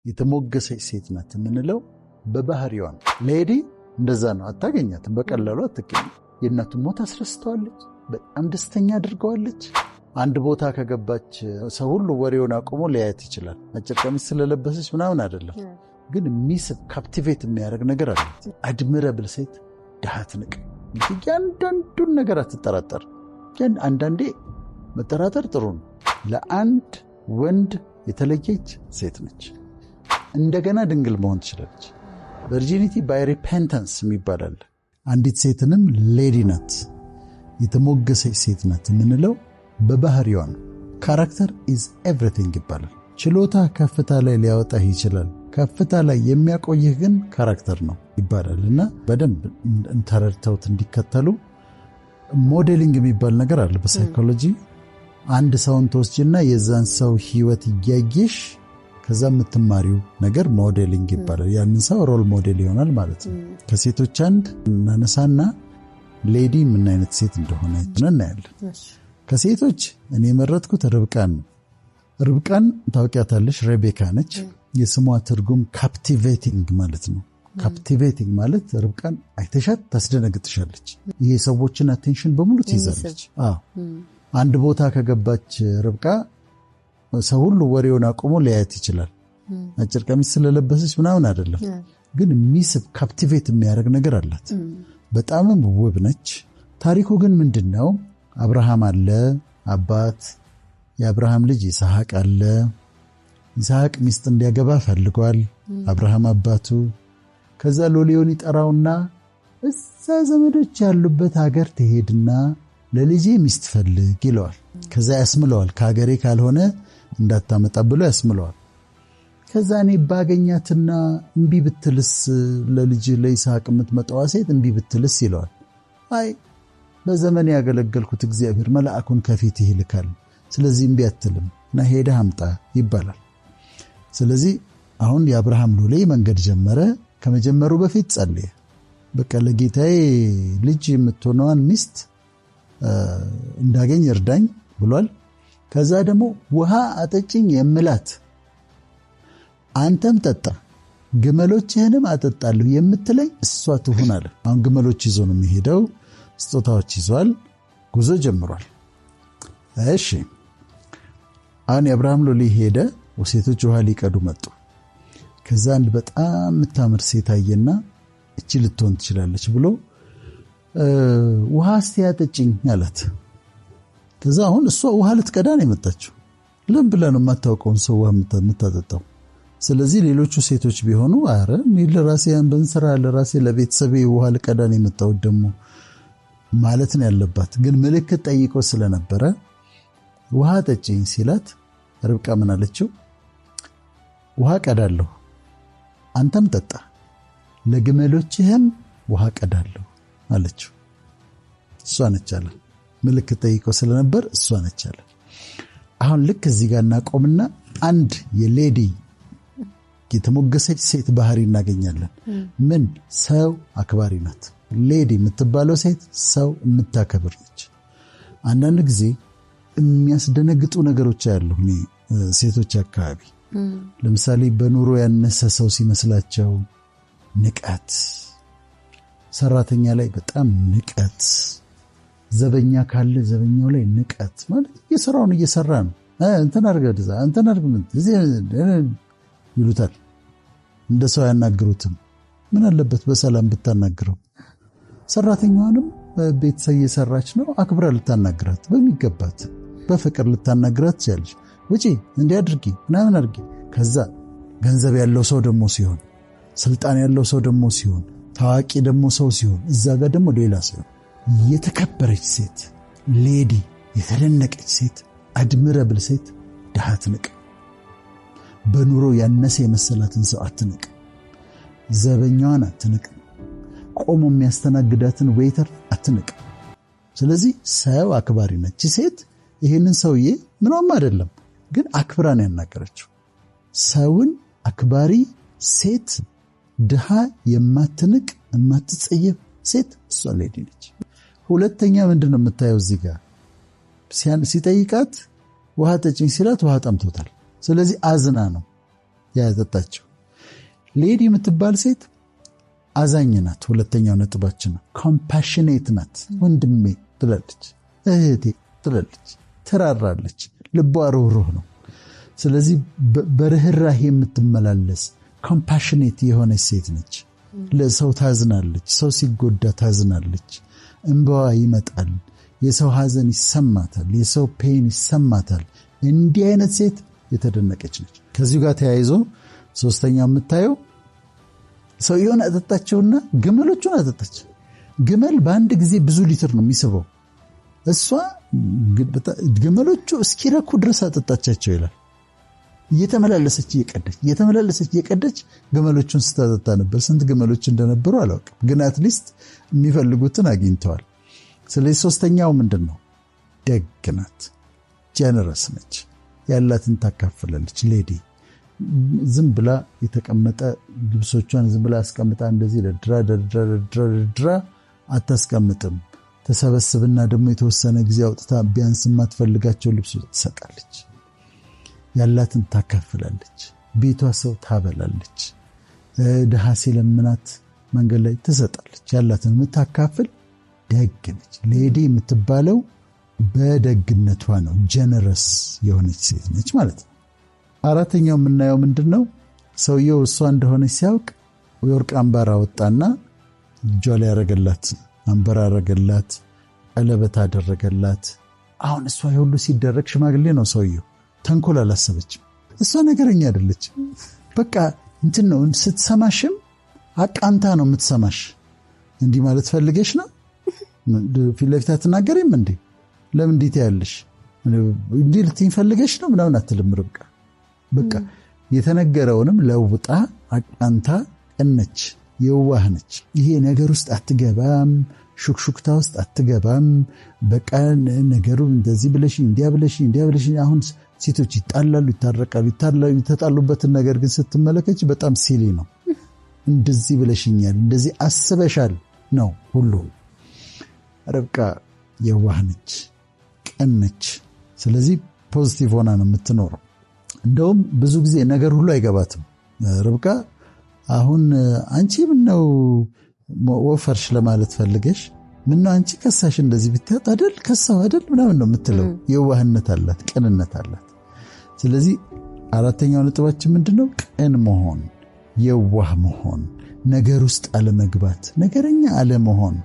የተሞገሰች ሴት ናት የምንለው በባህሪዋ ነው። ሌዲ እንደዛ ነው። አታገኛትም፣ በቀላሉ አትገኝ። የእናቱን ሞት አስረስተዋለች። በጣም ደስተኛ አድርገዋለች። አንድ ቦታ ከገባች ሰው ሁሉ ወሬውን አቁሞ ሊያየት ይችላል። አጭር ቀሚስ ስለለበሰች ምናምን አይደለም፣ ግን የሚስብ ካፕቲቬት የሚያደርግ ነገር አለ። አድምረብል ሴት ድሃ ትንቅ። እያንዳንዱን ነገር አትጠራጠር። ግን አንዳንዴ መጠራጠር ጥሩ ነው። ለአንድ ወንድ የተለየች ሴት ነች። እንደገና ድንግል መሆን ትችላለች። ቨርጂኒቲ ባይ ሪፔንታንስ የሚባላል። አንዲት ሴትንም ሌዲ ናት፣ የተሞገሰች ሴት ናት የምንለው በባህሪዋ ነው። ካራክተር ኢዝ ኤቭሪቲንግ ይባላል። ችሎታ ከፍታ ላይ ሊያወጣህ ይችላል። ከፍታ ላይ የሚያቆይህ ግን ካራክተር ነው ይባላል እና በደንብ ተረድተውት እንዲከተሉ ሞዴሊንግ የሚባል ነገር አለ በሳይኮሎጂ። አንድ ሰውን ተወስጂና የዛን ሰው ህይወት እያየሽ ከዛ የምትማሪው ነገር ሞዴሊንግ ይባላል። ያንን ሰው ሮል ሞዴል ይሆናል ማለት ነው። ከሴቶች አንድ እናነሳና ሌዲ ምን አይነት ሴት እንደሆነ እናያለን። ከሴቶች እኔ የመረጥኩት ርብቃን ነው። ርብቃን ታውቂያታለሽ? ሬቤካ ነች። የስሟ ትርጉም ካፕቲቬቲንግ ማለት ነው። ካፕቲቬቲንግ ማለት ርብቃን አይተሻት ታስደነግጥሻለች። ይሄ ሰዎችን አቴንሽን በሙሉ ትይዛለች። አንድ ቦታ ከገባች ርብቃ ሰው ሁሉ ወሬውን አቁሞ ሊያየት ይችላል። አጭር ቀሚስ ስለለበሰች ምናምን አይደለም፣ ግን የሚስብ ካፕቲቬት የሚያደርግ ነገር አላት። በጣምም ውብ ነች። ታሪኩ ግን ምንድን ነው? አብርሃም አለ አባት፣ የአብርሃም ልጅ ይስሐቅ አለ። ይስሐቅ ሚስት እንዲያገባ ፈልጓል አብርሃም አባቱ። ከዛ ሎሌውን ይጠራውና እዛ ዘመዶች ያሉበት ሀገር ትሄድና ለልጄ ሚስት ፈልግ ይለዋል። ከዛ ያስምለዋል። ከሀገሬ ካልሆነ እንዳታመጣ ብሎ ያስምለዋል። ከዛ እኔ ባገኛትና እምቢ ብትልስ፣ ለልጅ ለይስሐቅ የምትመጣዋ ሴት እምቢ ብትልስ ይለዋል። አይ በዘመን ያገለገልኩት እግዚአብሔር መልአኩን ከፊት ይልካል፣ ስለዚህ እምቢ አትልም እና ሄደህ አምጣ ይባላል። ስለዚህ አሁን የአብርሃም ሎሌ መንገድ ጀመረ። ከመጀመሩ በፊት ጸለየ። በቃ ለጌታዬ ልጅ የምትሆነዋን ሚስት እንዳገኝ እርዳኝ ብሏል። ከዛ ደግሞ ውሃ አጠጭኝ የምላት አንተም ጠጣ ግመሎችህንም አጠጣለሁ የምትለኝ እሷ ትሁን አለ። አሁን ግመሎች ይዞ ነው የሚሄደው። ስጦታዎች ይዟል። ጉዞ ጀምሯል። እሺ አሁን የአብርሃም ሎሌ ሄደ። ሴቶች ውሃ ሊቀዱ መጡ። ከዛ አንድ በጣም የምታምር ሴት አየና እቺ ልትሆን ትችላለች ብሎ ውሃ እስቲ አጠጭኝ አላት። ከዛ አሁን እሷ ውሃ ልትቀዳ ነው የመጣችው። ለምን ብላ ነው የማታውቀውን ሰው ውሃ የምታጠጣው? ስለዚህ ሌሎቹ ሴቶች ቢሆኑ አረ እኔ ለራሴ በእንስራ ለራሴ ለቤተሰቤ ውሃ ልቀዳ ነው የመጣሁት ደግሞ ማለት ነው ያለባት። ግን ምልክት ጠይቆ ስለነበረ ውሃ ጠጭኝ ሲላት ርብቃ ምን አለችው? ውሃ ቀዳለሁ አንተም ጠጣ ለግመሎችህም ውሃ ቀዳለሁ አለችው። እሷ ነች አለ። ምልክት ጠይቆ ስለነበር እሷ ነች አለ። አሁን ልክ እዚህ ጋር እናቆምና አንድ የሌዲ የተሞገሰች ሴት ባህሪ እናገኛለን። ምን? ሰው አክባሪ ናት። ሌዲ የምትባለው ሴት ሰው የምታከብር ነች። አንዳንድ ጊዜ የሚያስደነግጡ ነገሮች ያሉ ሴቶች አካባቢ ለምሳሌ በኑሮ ያነሰ ሰው ሲመስላቸው ንቀት፣ ሰራተኛ ላይ በጣም ንቀት፣ ዘበኛ ካለ ዘበኛው ላይ ንቀት ማለት የሥራውን እየሰራ ነው እንትን አድርገህ እንትን አድርገህ ይሉታል። እንደ ሰው ያናግሩትም። ምን አለበት በሰላም ብታናግረው? ሰራተኛዋንም ቤተሰብ እየሰራች ነው አክብራ ልታናግራት በሚገባት በፍቅር ልታናግራት ትችላለች። ውጪ እንዲህ አድርጊ ምናምን አድርጊ። ከዛ ገንዘብ ያለው ሰው ደግሞ ሲሆን፣ ስልጣን ያለው ሰው ደግሞ ሲሆን፣ ታዋቂ ደግሞ ሰው ሲሆን፣ እዛ ጋር ደግሞ ሌላ ሲሆን፣ የተከበረች ሴት ሌዲ፣ የተደነቀች ሴት፣ አድምረብል ሴት ድሃ አትንቅ። በኑሮ ያነሰ የመሰላትን ሰው አትንቅ። ዘበኛዋን አትንቅ። ቆሞ የሚያስተናግዳትን ዌይተር አትንቅ። ስለዚህ ሰው አክባሪ ነች ሴት። ይሄንን ሰውዬ ምንም አይደለም ግን አክብራን ያናገረችው። ሰውን አክባሪ ሴት፣ ድሃ የማትንቅ የማትጸየፍ ሴት እሷ ሌዲ ነች። ሁለተኛ ምንድነው የምታየው እዚህ ጋር ሲጠይቃት ውሃ ጠጭኝ ሲላት ውሃ ጠምቶታል። ስለዚህ አዝና ነው ያጠጣችው። ሌዲ የምትባል ሴት አዛኝ ናት። ሁለተኛው ነጥባችን ነው። ኮምፓሽኔት ናት። ወንድሜ ትላለች፣ እህቴ ትላለች፣ ትራራለች። ልቧ ሩህሩህ ነው። ስለዚህ በርህራሄ የምትመላለስ ኮምፓሽኔት የሆነች ሴት ነች። ለሰው ታዝናለች። ሰው ሲጎዳ ታዝናለች። እንባዋ ይመጣል። የሰው ሐዘን ይሰማታል። የሰው ፔን ይሰማታል። እንዲህ አይነት ሴት የተደነቀች ነች። ከዚሁ ጋር ተያይዞ ሶስተኛው የምታየው ሰውየውን አጠጣቸውና ግመሎቹን አጠጣች። ግመል በአንድ ጊዜ ብዙ ሊትር ነው የሚስበው። እሷ ግመሎቹ እስኪረኩ ድረስ አጠጣቻቸው ይላል። እየተመላለሰች እየቀደች ግመሎቹን ስታጠጣ ነበር። ስንት ግመሎች እንደነበሩ አላውቅም፣ ግን አትሊስት የሚፈልጉትን አግኝተዋል። ስለዚህ ሶስተኛው ምንድን ነው? ደግ ናት፣ ጀነረስ ነች፣ ያላትን ታካፍላለች። ሌዲ ዝም ብላ የተቀመጠ ልብሶቿን ዝም ብላ አስቀምጣ እንደዚህ ደድራ አታስቀምጥም። ተሰበስብና ደግሞ የተወሰነ ጊዜ አውጥታ ቢያንስ የማትፈልጋቸው ልብሶች ትሰጣለች። ያላትን ታካፍላለች። ቤቷ ሰው ታበላለች። ድሃ ሲለምናት መንገድ ላይ ትሰጣለች። ያላትን የምታካፍል ደግ ነች። ሌዲ የምትባለው በደግነቷ ነው። ጀነረስ የሆነች ሴት ነች ማለት ነው። አራተኛው የምናየው ምንድን ነው? ሰውየው እሷ እንደሆነች ሲያውቅ የወርቅ አምባር አወጣና እጇ ላይ ያረገላት፣ አምባር አረገላት፣ ቀለበት አደረገላት። አሁን እሷ የሁሉ ሲደረግ ሽማግሌ ነው ሰውየው። ተንኮል አላሰበችም። እሷ ነገረኛ አይደለችም። በቃ እንትን ነው። ስትሰማሽም አቃንታ ነው የምትሰማሽ። እንዲህ ማለት ፈልገሽ ነው ፊት ለፊት አትናገሪም እንዴ? ለምን እንዴት ያለሽ እንዲህ ልትይኝ ፈልገሽ ነው ምናምን አትልም ርብቃ። በቃ የተነገረውንም ለውጣ አቃንታ ቀነች፣ የዋህ ነች። ይሄ ነገር ውስጥ አትገባም፣ ሹክሹክታ ውስጥ አትገባም። በቃ ነገሩ እንደዚህ ብለሽ እንዲያ ብለሽ አሁን ሴቶች ይጣላሉ፣ ይታረቃሉ፣ የተጣሉበትን ነገር ግን ስትመለከች በጣም ሲሊ ነው። እንደዚህ ብለሽኛል፣ እንደዚህ አስበሻል ነው ሁሉ። ርብቃ የዋህ ነች፣ ቀን ነች። ስለዚህ ፖዚቲቭ ሆና ነው የምትኖረው። እንደውም ብዙ ጊዜ ነገር ሁሉ አይገባትም ርብቃ። አሁን አንቺ ምነው ወፈርሽ ለማለት ፈልገሽ ምነው አንቺ ከሳሽ እንደዚህ ብትያት አይደል ከሳው አይደል ምናምን ነው የምትለው። የዋህነት አላት፣ ቅንነት አላት። ስለዚህ አራተኛው ነጥባችን ምንድነው? ቅን መሆን፣ የዋህ መሆን፣ ነገር ውስጥ አለመግባት፣ ነገረኛ አለመሆን።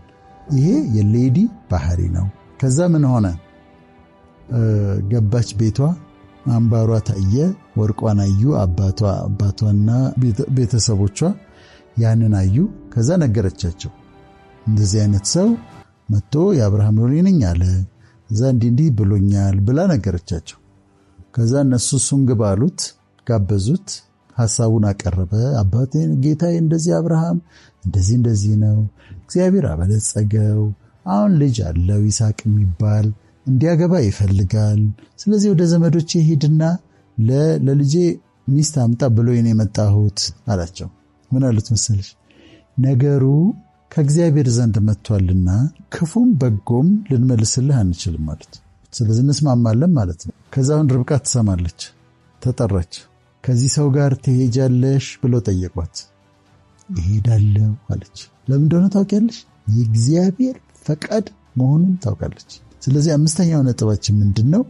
ይሄ የሌዲ ባህሪ ነው። ከዛ ምን ሆነ? ገባች ቤቷ፣ አምባሯ ታየ፣ ወርቋን አዩ። አባቷና ቤተሰቦቿ ያንን አዩ። ከዛ ነገረቻቸው። እንደዚህ አይነት ሰው መጥቶ የአብርሃም ሎሌ ነኝ አለ፣ እዛ እንዲህ ብሎኛል ብላ ነገረቻቸው። ከዛ እነሱ እሱን ግባ አሉት፣ ጋበዙት፣ ሐሳቡን አቀረበ። አባቴ ጌታዬ እንደዚህ አብርሃም እንደዚህ ነው፣ እግዚአብሔር አበለጸገው፣ አሁን ልጅ አለው ይስሐቅ የሚባል እንዲያገባ ይፈልጋል። ስለዚህ ወደ ዘመዶቼ ሄድና ለልጄ ሚስት አምጣ ብሎ የኔ መጣሁት አላቸው። ምን አሉት መሰለሽ? ነገሩ ከእግዚአብሔር ዘንድ መጥቷልና ክፉም በጎም ልንመልስልህ አንችልም ማለት። ስለዚህ እንስማማለን ማለት ነው። ከዛውን ርብቃ ትሰማለች፣ ተጠራች። ከዚህ ሰው ጋር ትሄጃለሽ ብሎ ጠየቋት። እሄዳለሁ አለች። ለምን እንደሆነ ታውቂያለሽ? የእግዚአብሔር ፈቃድ መሆኑን ታውቃለች። ስለዚህ አምስተኛው ነጥባችን ምንድነው?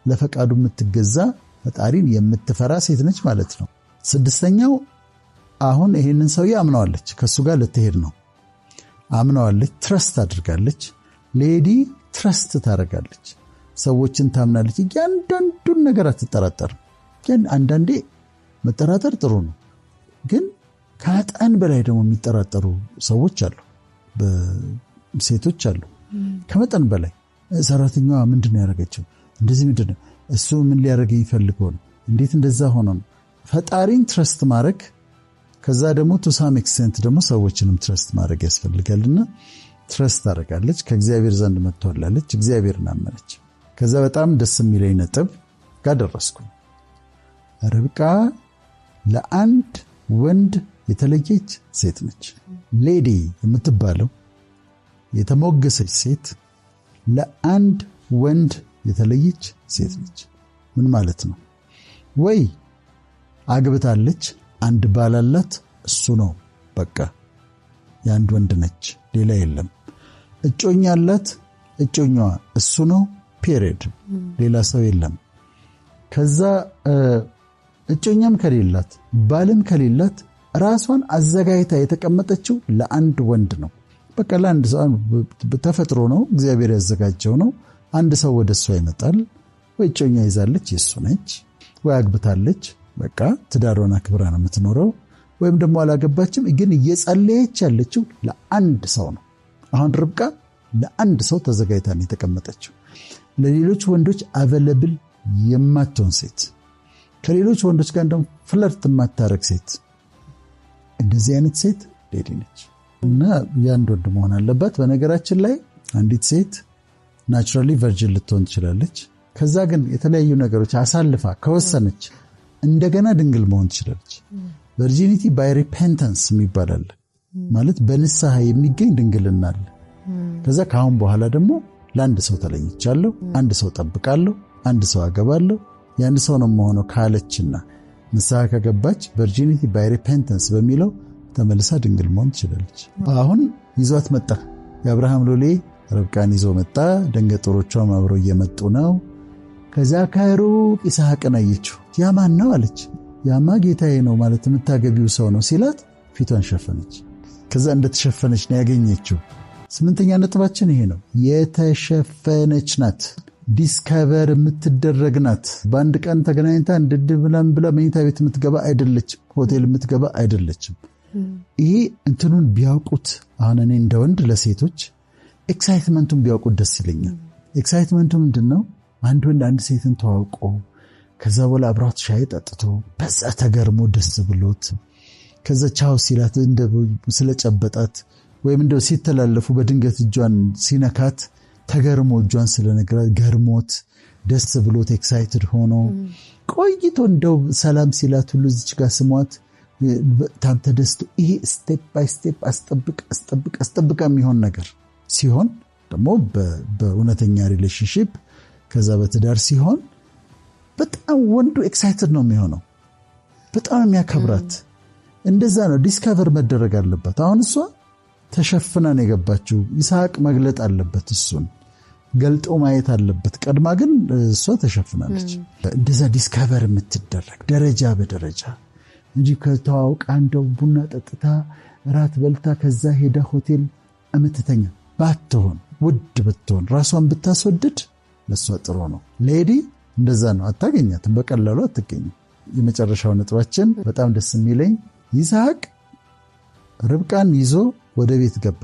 ለፈቃዱ የምትገዛ ፈጣሪን የምትፈራ ሴት ነች ማለት ነው። ስድስተኛው አሁን ይሄንን ሰውዬ አምነዋለች፣ ከሱ ጋር ልትሄድ ነው። አምነዋለች፣ ትረስት አድርጋለች። ሌዲ ትረስት ታደርጋለች፣ ሰዎችን ታምናለች። እያንዳንዱን ነገር አትጠራጠርም። ግን አንዳንዴ መጠራጠር ጥሩ ነው፣ ግን ከመጠን በላይ ደግሞ የሚጠራጠሩ ሰዎች አሉ፣ ሴቶች አሉ። ከመጠን በላይ ሰራተኛዋ ምንድነው ያደረገችው? እንደዚህ ምንድነው እሱ ምን ሊያደርገኝ ፈልገው ነው? እንዴት እንደዛ ሆኖ ነው? ፈጣሪን ትረስት ማድረግ፣ ከዛ ደግሞ ቱ ሳም ኤክስቴንት ደግሞ ሰዎችንም ትረስት ማድረግ ያስፈልጋልና ትረስት ታደርጋለች። ከእግዚአብሔር ዘንድ መጥቷላለች፣ እግዚአብሔርን አመነች። ከዛ በጣም ደስ የሚለኝ ነጥብ ጋር ደረስኩ። ርብቃ ለአንድ ወንድ የተለየች ሴት ነች። ሌዲ የምትባለው የተሞገሰች ሴት ለአንድ ወንድ የተለየች ሴት ነች። ምን ማለት ነው? ወይ አግብታለች፣ አንድ ባል አላት፣ እሱ ነው በቃ የአንድ ወንድ ነች፣ ሌላ የለም። እጮኛ አላት፣ እጮኛዋ እሱ ነው፣ ፔሪድ፣ ሌላ ሰው የለም። ከዛ እጮኛም ከሌላት ባልም ከሌላት ራሷን አዘጋጅታ የተቀመጠችው ለአንድ ወንድ ነው። በቃ ለአንድ ሰው ተፈጥሮ ነው፣ እግዚአብሔር ያዘጋጀው ነው። አንድ ሰው ወደ እሷ ይመጣል፣ ወይ እጮኛ ይዛለች፣ የሱ ነች፣ ወይ አግብታለች፣ በቃ ትዳሯን አክብራ ነው የምትኖረው። ወይም ደግሞ አላገባችም፣ ግን እየጸለየች ያለችው ለአንድ ሰው ነው። አሁን ርብቃ ለአንድ ሰው ተዘጋጅታ ነው የተቀመጠችው። ለሌሎች ወንዶች አቬለብል የማትሆን ሴት፣ ከሌሎች ወንዶች ጋር እንደውም ፍለርት የማታረግ ሴት፣ እንደዚህ አይነት ሴት ሌዲ ነች እና የአንድ ወንድ መሆን አለባት። በነገራችን ላይ አንዲት ሴት ናቹራሊ ቨርጂን ልትሆን ትችላለች። ከዛ ግን የተለያዩ ነገሮች አሳልፋ ከወሰነች እንደገና ድንግል መሆን ትችላለች። ቨርጂኒቲ ባይ ሪፔንተንስ የሚባላል ማለት በንስሐ የሚገኝ ድንግልና አለ። ከዛ ከአሁን በኋላ ደግሞ ለአንድ ሰው ተለይቻለሁ፣ አንድ ሰው ጠብቃለሁ፣ አንድ ሰው አገባለሁ፣ የአንድ ሰው ነው የምሆነው ካለችና ንስሐ ከገባች ቨርጂኒቲ ባይ ሪፔንተንስ በሚለው ተመልሳ ድንግል መሆን ትችላለች። አሁን ይዟት መጣ። የአብርሃም ሎሌ ርብቃን ይዞ መጣ። ደንገጥሮቿም አብረው እየመጡ ነው። ከዛ ከሩቅ ይስሐቅን አየችው። ያ ማን ነው አለች። ያማ ጌታዬ ነው ማለት የምታገቢው ሰው ነው ሲላት ፊቷን ሸፈነች። ከዛ እንደተሸፈነች ነው ያገኘችው። ስምንተኛ ነጥባችን ይሄ ነው። የተሸፈነች ናት። ዲስከቨር የምትደረግ ናት። በአንድ ቀን ተገናኝታ እንድድብላም ብላ መኝታ ቤት የምትገባ አይደለችም። ሆቴል የምትገባ አይደለችም። ይሄ እንትኑን ቢያውቁት፣ አሁን እኔ እንደ ወንድ ለሴቶች ኤክሳይትመንቱን ቢያውቁት ደስ ይለኛል። ኤክሳይትመንቱ ምንድን ነው? አንድ ወንድ አንድ ሴትን ተዋውቆ ከዛ በኋላ አብራት ሻይ ጠጥቶ በዛ ተገርሞ ደስ ብሎት ከዛ ቻው ሲላት ስለጨበጣት ወይም እንደው ሲተላለፉ በድንገት እጇን ሲነካት ተገርሞ እጇን ስለነገራት ገርሞት ደስ ብሎት ኤክሳይትድ ሆኖ ቆይቶ እንደው ሰላም ሲላት ሁሉ እዚች ጋር ስሟት በጣም ተደስቶ ይሄ ስቴፕ ባይ ስቴፕ አስጠብቃ የሚሆን ነገር ሲሆን ደግሞ በእውነተኛ ሪሌሽንሺፕ ከዛ በትዳር ሲሆን በጣም ወንዱ ኤክሳይትድ ነው የሚሆነው፣ በጣም የሚያከብራት። እንደዛ ነው ዲስከቨር መደረግ አለበት። አሁን እሷ ተሸፍና ነው የገባችው። ይስሐቅ መግለጥ አለበት፣ እሱን ገልጦ ማየት አለበት። ቀድማ ግን እሷ ተሸፍናለች። እንደዛ ዲስከቨር የምትደረግ ደረጃ በደረጃ እንጂ ከተዋውቃ እንደው ቡና ጠጥታ ራት በልታ ከዛ ሄዳ ሆቴል እምትተኛ ባትሆን፣ ውድ ብትሆን፣ ራሷን ብታስወድድ ለሷ ጥሩ ነው። ሌዲ እንደዛ ነው፣ አታገኛትም፣ በቀላሉ አትገኝም። የመጨረሻው ነጥባችን በጣም ደስ የሚለኝ ይስሐቅ ርብቃን ይዞ ወደ ቤት ገባ።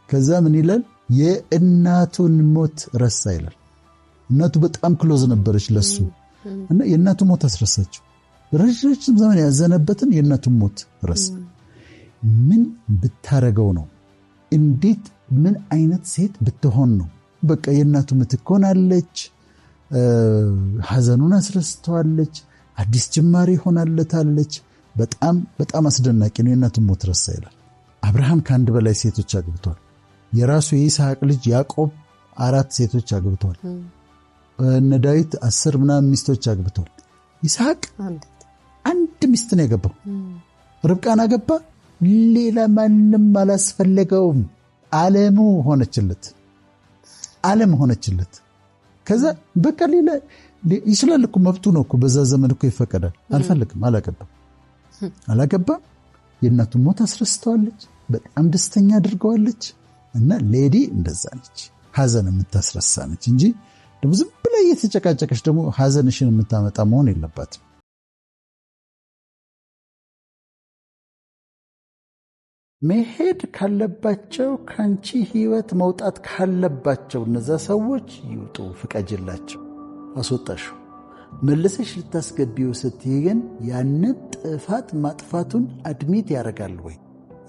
ከዛ ምን ይላል? የእናቱን ሞት ረሳ ይላል። እናቱ በጣም ክሎዝ ነበረች ለሱ እና የእናቱ ሞት አስረሳችው። ረጅም ዘመን ያዘነበትን የእናቱን ሞት ረሳ። ምን ብታረገው ነው? እንዴት ምን አይነት ሴት ብትሆን ነው? በቃ የእናቱ ምትክ ሆናለች። ሐዘኑን አስረስተዋለች። አዲስ ጅማሬ ሆናለታለች። በጣም በጣም አስደናቂ ነው። የእናቱን ሞት ረሳ ይላል። አብርሃም ከአንድ በላይ ሴቶች አግብቷል። የራሱ የይስሐቅ ልጅ ያዕቆብ 4 ሴቶች አግብቷል። እነ ዳዊት 10 ምናምን ሚስቶች አግብቷል። ይስሐቅ አንድ ሚስት ነው ያገባው። ርብቃን አገባ። ሌላ ማንም አላስፈለገውም። ዓለሙ ሆነችለት፣ ዓለም ሆነችለት። ከዛ በቃ ሌላ ይችላል እኮ መብቱ ነው እኮ በዛ ዘመን እኮ ይፈቀዳል። አልፈልግም፣ አላገባም። የእናቱን ሞት አስረስተዋለች። በጣም ደስተኛ አድርገዋለች። እና ሌዲ እንደዛ ነች፣ ሐዘን የምታስረሳ ነች እንጂ ደግሞ ዝም ብላ እየተጨቃጨቀች ደግሞ ሐዘንሽን የምታመጣ መሆን የለባትም። መሄድ ካለባቸው ከአንቺ ህይወት መውጣት ካለባቸው እነዛ ሰዎች ይውጡ፣ ፍቀጅላቸው። አስወጣሽው መልሰሽ ልታስገቢው ስትይ ግን ያንን ጥፋት ማጥፋቱን አድሚት ያደርጋል ወይ?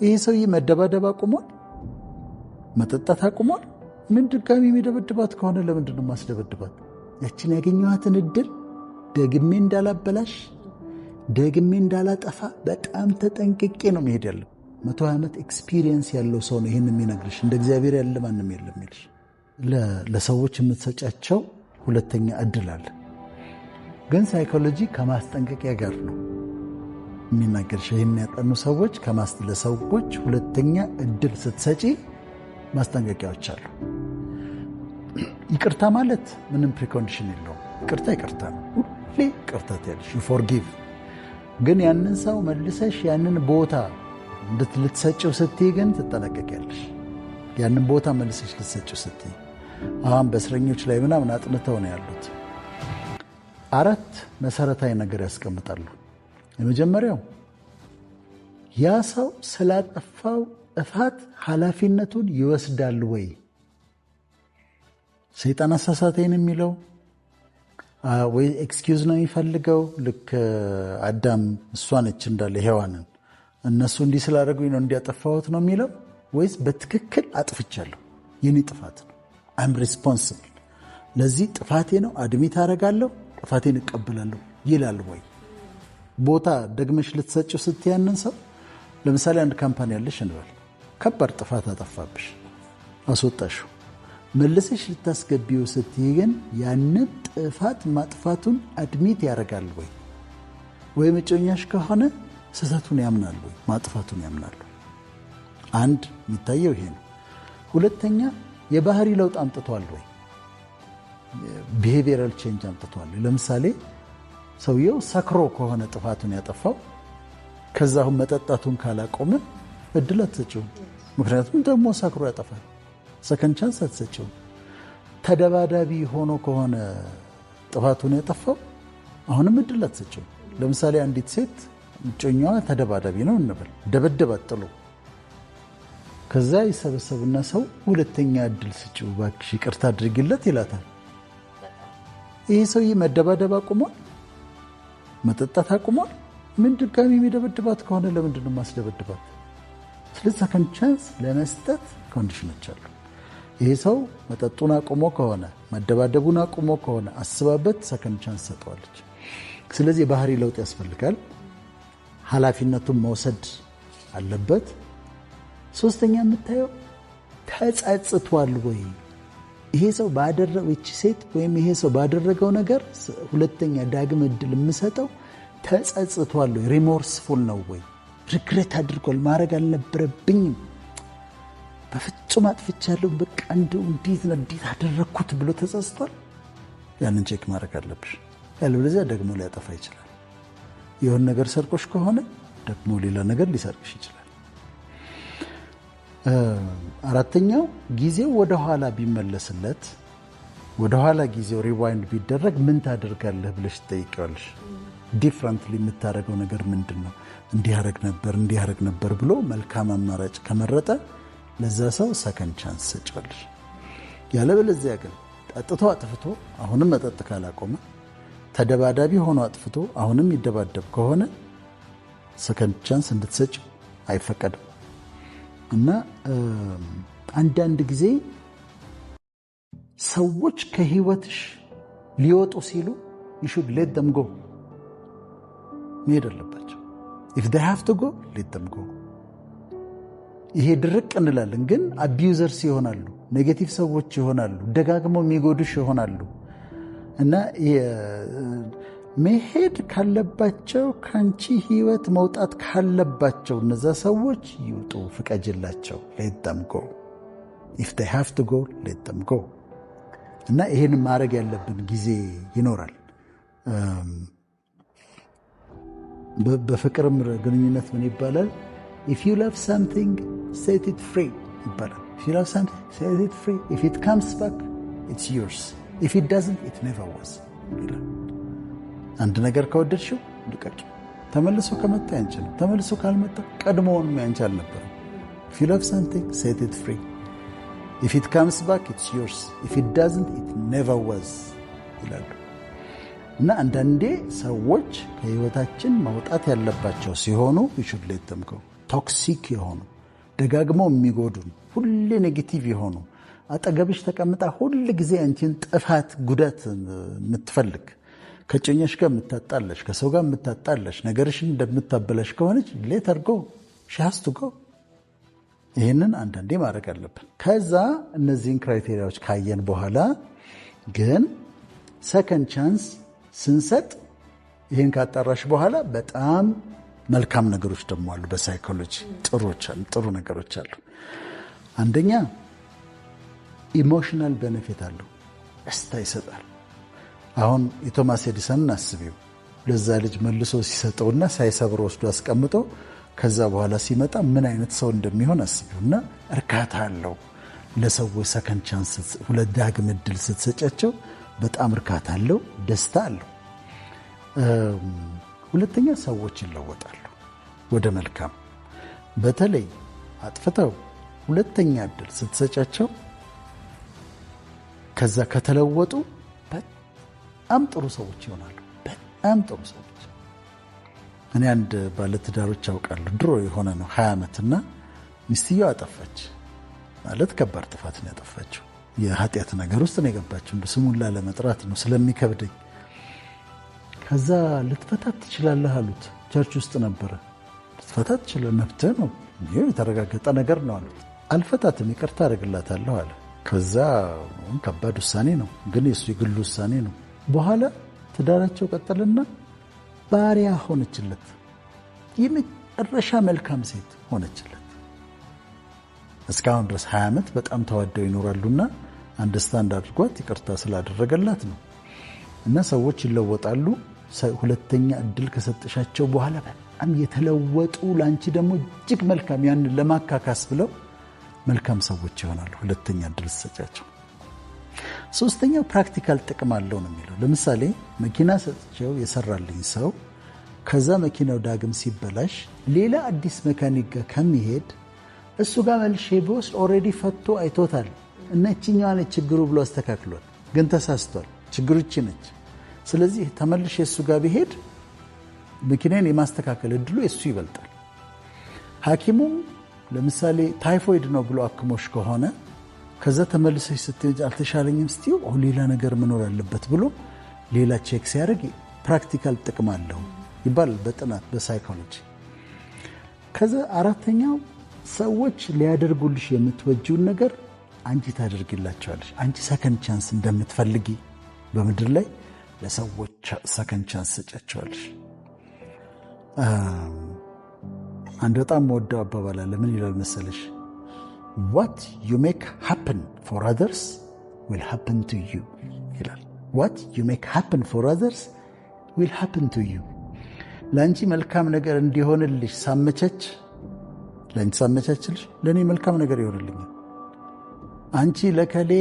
ይሄ ሰውዬ መደባደብ አቁሟል? መጠጣት አቁሟል? ምን ድጋሚ የሚደበድባት ከሆነ ለምንድን ነው ማስደበድባት? ያችን ያገኘኋትን እድል ደግሜ እንዳላበላሽ፣ ደግሜ እንዳላጠፋ በጣም ተጠንቅቄ ነው መሄድ ያለው። 120 ዓመት ኤክስፒሪየንስ ያለው ሰው ነው ይህን የሚነግርሽ። እንደ እግዚአብሔር ያለ ማንም የለም ይልሽ። ለሰዎች የምትሰጫቸው ሁለተኛ እድል አለ። ግን ሳይኮሎጂ ከማስጠንቀቂያ ጋር ነው የሚናገርሽ። ይህን ያጠኑ ሰዎች ለሰዎች ሁለተኛ እድል ስትሰጪ ማስጠንቀቂያዎች አሉ። ይቅርታ ማለት ምንም ፕሪኮንዲሽን የለውም። ይቅርታ ነው። ሁሌ ይቅርታ ትያለሽ፣ ፎርጊቭ። ግን ያንን ሰው መልሰሽ ያንን ቦታ ልትሰጪው ስትይ ግን ትጠነቀቂያለሽ። ያንን ቦታ መልሰሽ ልትሰጪው ስትይ አሁን በእስረኞች ላይ ምናምን አጥንተው ነው ያሉት። 4 መሰረታዊ ነገር ያስቀምጣሉ። የመጀመሪያው ያ ሰው ስላጠፋው ጥፋት ኃላፊነቱን ይወስዳል ወይ? ሰይጣን አሳሳተኝ የሚለው ወይ ኤክስኪውዝ ነው የሚፈልገው? ልክ አዳም እሷ ነች እንዳለ ሔዋንን እነሱ እንዲህ ስላደረጉኝ ነው እንዲያጠፋሁት ነው የሚለው? ወይስ በትክክል አጥፍቻለሁ፣ የኔ ጥፋት ነው፣ አይም ሪስፖንስብል፣ ለዚህ ጥፋቴ ነው፣ አድሚት አደርጋለሁ፣ ጥፋቴን እቀበላለሁ ይላል ወይ? ቦታ ደግመሽ ልትሰጪው ስትያንን ሰው ለምሳሌ አንድ ካምፓኒ ያለሽ እንበል፣ ከባድ ጥፋት አጠፋብሽ፣ አስወጣሽው። መልሰሽ ልታስገቢው ስትይ ግን ያንን ጥፋት ማጥፋቱን አድሚት ያደርጋል ወይ? ወይ እጮኛሽ ከሆነ ስህተቱን ያምናል ወይ? ማጥፋቱን ያምናል? አንድ የሚታየው ይሄ ነው። ሁለተኛ የባህሪ ለውጥ አምጥቷል ወይ? ቢሄቪየራል ቼንጅ አምጥቷል። ለምሳሌ ሰውየው ሰክሮ ከሆነ ጥፋቱን ያጠፋው ከዛ አሁን መጠጣቱን ካላቆመ እድል አትሰጪውም። ምክንያቱም ደግሞ ሰክሮ ያጠፋል። ሰከንድ ቻንስ አትሰጪውም። ተደባዳቢ ሆኖ ከሆነ ጥፋቱን ያጠፋው አሁንም እድል አትሰጪውም። ለምሳሌ አንዲት ሴት እጮኛዋ ተደባዳቢ ነው እንበል፣ ደበደባት ጥሎ። ከዛ ይሰበሰብና ሰው ሁለተኛ እድል ስጪው እባክሽ ይቅርታ አድርጊለት ይላታል። ይሄ ሰውዬ መደባደብ አቁሟል? መጠጣት አቁሟል? ምን ድጋሚ የሚደበድባት ከሆነ ለምንድን ነው ማስደበድባት? ስለዚህ ሰከንድ ቻንስ ለመስጠት ኮንዲሽኖች አሉ። ይሄ ሰው መጠጡን አቁሞ ከሆነ መደባደቡን አቁሞ ከሆነ አስባበት ሰከንድ ቻንስ ሰጠዋለች። ስለዚህ የባህሪ ለውጥ ያስፈልጋል። ኃላፊነቱን መውሰድ አለበት። ሶስተኛ የምታየው ተጸጽቷል ወይ? ይሄ ሰው ባደረገው እቺ ሴት ወይም ይሄ ሰው ባደረገው ነገር ሁለተኛ ዳግም እድል የምሰጠው ተጸጽቷል ወይ ሪሞርስፉል ነው ወይ ሪግሬት አድርጓል ማድረግ አልነበረብኝም በፍጹም አጥፍቻለሁ በቃ እንዴት አደረኩት ብሎ ተጸጽቷል ያንን ቼክ ማድረግ አለብሽ ያለበለዚያ ደግሞ ሊያጠፋ ይችላል የሆነ ነገር ሰርቆሽ ከሆነ ደግሞ ሌላ ነገር ሊሰርቅሽ ይችላል አራተኛው ጊዜው ወደ ኋላ ቢመለስለት ወደ ኋላ ጊዜው ሪዋይንድ ቢደረግ ምን ታደርጋለህ ብለሽ ትጠይቂዋለሽ ዲፍረንትሊ የምታደርገው ነገር ምንድነው እንዲያረግ ነበር ብሎ መልካም አማራጭ ከመረጠ ለዛ ሰው ሰከንድ ቻንስ ሰጪዋለሽ ያለበለዚያ ግን ጠጥቶ አጥፍቶ አሁንም መጠጥ ካላቆመ ተደባዳቢ ሆኖ አጥፍቶ አሁንም ይደባደብ ከሆነ ሰከንድ ቻንስ እንድትሰጪ አይፈቀድም እና አንዳንድ ጊዜ ሰዎች ከህይወትሽ ሊወጡ ሲሉ you should let them go መሄድ አለባቸው if they have to go let them go ይሄ ድርቅ እንላለን ግን አቢዩዘርስ ይሆናሉ ኔጌቲቭ ሰዎች ይሆናሉ ደጋግመው የሚጎዱሽ ይሆናሉ እና መሄድ ካለባቸው ካንቺ ህይወት መውጣት ካለባቸው እነዛ ሰዎች ይውጡ ፍቀጅላቸው let them go if they have to go let them go እና ይሄን ማድረግ ያለብን ጊዜ ይኖራል በፍቅርም ግንኙነት ምን ይባላል if you love something set it free ይባላል if you love something set it free if it comes back it's yours if it doesn't it never was አንድ ነገር ከወደድሽው ልቀቂ ተመልሶ ከመጣ ያንቺ ነው ተመልሶ ካልመጣ ቀድሞውንም ያንቺ አልነበረም if you love something set it free if it comes back it's yours if it doesn't it never was ይላሉ እና አንዳንዴ ሰዎች ከህይወታችን መውጣት ያለባቸው ሲሆኑ we should let them go ቶክሲክ የሆኑ ደጋግመው የሚጎዱን ሁሌ ኔጌቲቭ የሆኑ አጠገብሽ ተቀምጣ ሁሉ ጊዜ አንቺን ጥፋት ጉዳት የምትፈልግ ከጨኛሽ ጋር የምታጣለሽ ከሰው ጋር የምታጣለሽ ነገርሽን እንደምታበላሽ ከሆነች let her go she has to go ይሄንን አንዳንዴ ማድረግ አለብን ከዛ እነዚህን ክራይቴሪያዎች ካየን በኋላ ግን ሰከንድ ቻንስ ስንሰጥ ይሄን ካጣራሽ በኋላ በጣም መልካም ነገሮች ደግሞ አሉ በሳይኮሎጂ ጥሩ ነገሮች አሉ አንደኛ ኢሞሽናል ቤኔፊት አለው ደስታ ይሰጣል አሁን የቶማስ ኤዲሰንን አስቢው ለዛ ልጅ መልሶ ሲሰጠውና ሳይሰብር ወስዶ አስቀምጦ ከዛ በኋላ ሲመጣ ምን አይነት ሰው እንደሚሆን አስቢውና እርካታ አለው ለሰዎች ሰከንድ ቻንስ ሁለት ዳግም እድል ስትሰጫቸው በጣም እርካታ አለው ደስታ አለው ሁለተኛ ሰዎች ይለወጣሉ ወደ መልካም በተለይ አጥፍተው ሁለተኛ እድል ስትሰጫቸው ከዛ ከተለወጡ በጣም ጥሩ ሰዎች ይሆናሉ በጣም ጥሩ ሰዎች እኔ አንድ ባለትዳሮች አውቃለሁ ድሮ የሆነ ነው 20 ዓመትና ሚስትየው አጠፋች ማለት ከባድ ጥፋት ነው ያጠፋችው የኃጢአት ነገር ውስጥ ነው የገባችው በስሙን ላለመጥራት ነው ስለሚከብደኝ ከዛ ልትፈታት ትችላለህ አሉት ቸርች ውስጥ ነበረ ልትፈታት ትችላለህ መብትህ ነው ይሄ የተረጋገጠ ነገር ነው አሉት አልፈታትም ይቅርታ አደርግላታለሁ አለ ከዛ ከባድ ውሳኔ ነው ግን የሱ የግሉ ውሳኔ ነው በኋላ ትዳራቸው ቀጠልና ባሪያ ሆነችለት የመጨረሻ መልካም ሴት ሆነችለት እስካሁን ድረስ 20 ዓመት በጣም ተዋደው ይኖራሉና አንደርስታንድ አድርጓት ይቅርታ ስላደረገላት ነው እና ሰዎች ይለወጣሉ ሁለተኛ እድል ከሰጠሻቸው በኋላ በጣም የተለወጡ ላንቺ ደግሞ እጅግ መልካም ያን ለማካካስ ብለው መልካም ሰዎች ይሆናሉ ሁለተኛ እድል ሰጫቸው ሶስተኛው ፕራክቲካል ጥቅም አለው ነው የሚለው ለምሳሌ መኪና ሰጥቼው የሰራልኝ ሰው ከዛ መኪናው ዳግም ሲበላሽ ሌላ አዲስ መካኒክ ጋር ከሚሄድ እሱ ጋር መልሼ በውስጥ ኦሬዲ ፈቶ አይቶታል እና እቺኛው ነች ችግሩ ብሎ አስተካክሏል ግን ተሳስቷል ችግሩ እቺ ነች ስለዚህ ተመልሼ እሱ ጋር ቢሄድ መኪናን የማስተካከል እድሉ እሱ ይበልጣል ሐኪሙም ለምሳሌ ታይፎይድ ነው ብሎ አክሞሽ ከሆነ ከዛ ተመልሰሽ ስትሄጂ አልተሻለኝም ስቲው ሌላ ነገር መኖር አለበት ብሎ ሌላ ቼክ ሲያደርግ ፕራክቲካል ጥቅም አለው ይባላል በጥናት በሳይኮሎጂ ከዛ አራተኛው ሰዎች ሊያደርጉልሽ የምትወጂውን ነገር አንቺ ታደርግላቸዋለሽ። አንቺ ሰከንድ ቻንስ እንደምትፈልጊ በምድር ላይ ለሰዎች ሰከንድ ቻንስ ሰጫቸዋለሽ። አንድ በጣም ወደው አባባል አለ። ምን ይላል መሰለሽ? what you make happen for others will happen to you ይላል። what you make happen for others will happen to you። ለአንቺ መልካም ነገር እንዲሆንልሽ ለአንቺ ሳመቻችልሽ ለእኔ መልካም ነገር ይሆንልኛል። አንቺ ለከሌ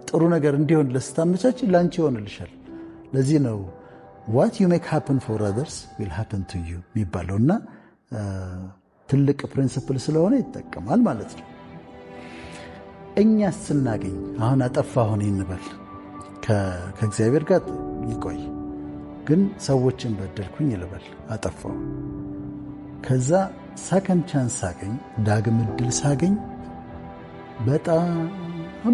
ጥሩ ነገር እንዲሆን ለስታመቻች ለአንቺ ይሆንልሻል። ለዚህ ነው what you make happen for others will happen to you የሚባለው እና ትልቅ ፕሪንሲፕል ስለሆነ ይጠቀማል ማለት ነው። እኛ ስናገኝ አሁን አጠፋሁን እንበል ከእግዚአብሔር ጋር ይቆይ፣ ግን ሰዎችን በደልኩኝ ይልበል አጠፋሁ። ከዛ ሰከንድ ቻንስ ሳገኝ ዳግም እድል ሳገኝ በጣም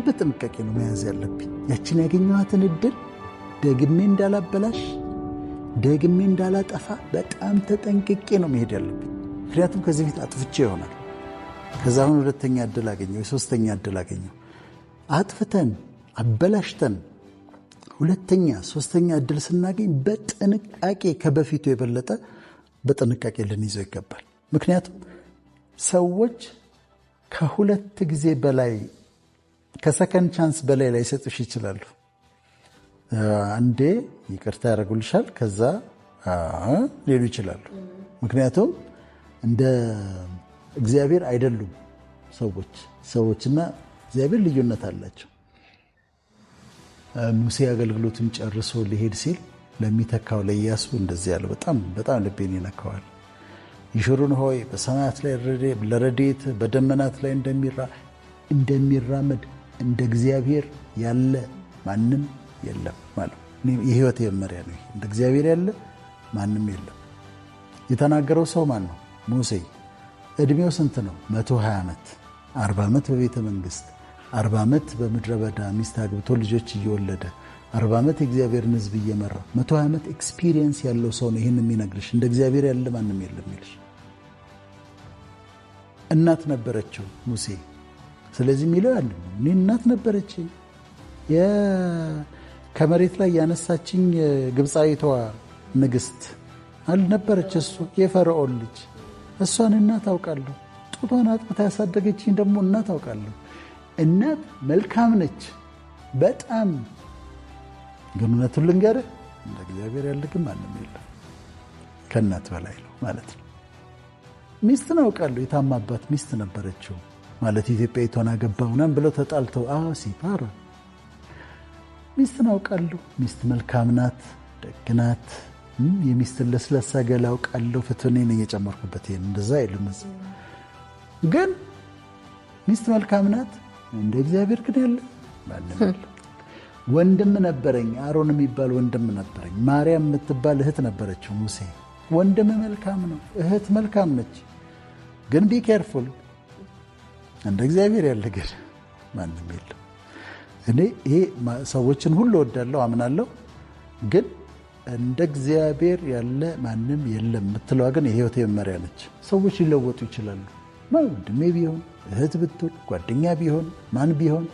በጥንቃቄ ነው መያዝ ያለብኝ። ያችን ያገኘኋትን እድል ደግሜ እንዳላበላሽ ደግሜ እንዳላጠፋ በጣም ተጠንቅቄ ነው መሄድ ያለብኝ። ምክንያቱም ከዚህ በፊት አጥፍቼ ይሆናል። ከዛ አሁን ሁለተኛ እድል አገኘው፣ የሶስተኛ እድል አገኘው። አጥፍተን አበላሽተን ሁለተኛ ሶስተኛ እድል ስናገኝ በጥንቃቄ ከበፊቱ የበለጠ በጥንቃቄ ልንይዘው ይገባል። ምክንያቱም ሰዎች ከሁለት ጊዜ በላይ ከሰከንድ ቻንስ በላይ ላይሰጡሽ ይችላሉ። አንዴ ይቅርታ ያደርጉልሻል፣ ከዛ ሊሉ ይችላሉ። ምክንያቱም እንደ እግዚአብሔር አይደሉም ሰዎችና እግዚአብሔር ልዩነት አላቸው። ሙሴ አገልግሎቱን ጨርሶ ሊሄድ ሲል ለሚተካው ለኢያሱ እንደዚህ ያለው በጣም ልቤን ይነካዋል። ይሹሩን ሆይ በሰማያት ላይ ለረድኤት በደመናት ላይ እንደሚራመድ እንደ እግዚአብሔር ያለ ማንም የለም ማለት የህይወት መመሪያ ነው። እንደ እግዚአብሔር ያለ ማንም የለም። የተናገረው ሰው ማን ነው? ሙሴ። እድሜው ስንት ነው? 120 ዓመት። 40 ዓመት በቤተ መንግስት፣ 40 ዓመት በምድረ በዳ ሚስት አግብቶ ልጆች እየወለደ 40 ዓመት የእግዚአብሔርን ሕዝብ እየመራ 120 ዓመት ኤክስፒሪየንስ ያለው ሰው ነው ይህን የሚነግርሽ። እንደ እግዚአብሔር ያለ ማንም የለም ይልሽ። እናት ነበረችው ሙሴ። ስለዚህ የሚለው ያለ እኔ እናት ነበረችኝ፣ ከመሬት ላይ ያነሳችኝ ግብፃዊቷ ንግስት አልነበረች እሱ የፈርዖን ልጅ። እሷን እናት አውቃለሁ። ጡቷን አጥብታ ያሳደገችኝ ደግሞ እናት አውቃለሁ። እናት መልካም ነች በጣም። ግን እውነቱን ልንገርህ እንደ እግዚአብሔር ያለ ግን ማንም የለም። ከእናት በላይ ነው ማለት ነው። ሚስትን አውቃለሁ። የታማባት ሚስት ነበረችው ማለት ኢትዮጵያዊቷን አገባ ምናምን ብለው ተጣልተው ሲፓራ ሚስትን አውቃለሁ። ሚስት መልካም ናት፣ ደግ ናት። የሚስትን ለስለሳ ገላ አውቃለሁ። ፍትኔ ነው የጨመርኩበት። ይሄን እንደዛ አይልም። ግን ሚስት መልካም ናት። እንደ እግዚአብሔር ግን ያለ ማንም የለም። ወንድም ነበረኝ፣ አሮን የሚባል ወንድም ነበረኝ። ማርያም የምትባል እህት ነበረችው ሙሴ። ወንድም መልካም ነው፣ እህት መልካም ነች። ግን ቢ ኬርፉል፣ እንደ እግዚአብሔር ያለ ግን ማንም የለም። እኔ ይሄ ሰዎችን ሁሉ ወዳለሁ አምናለሁ፣ ግን እንደ እግዚአብሔር ያለ ማንም የለም የምትለዋ ግን የህይወት መመሪያ ነች። ሰዎች ሊለወጡ ይችላሉ። ወንድሜ ቢሆን እህት ብትሆን ጓደኛ ቢሆን ማን ቢሆን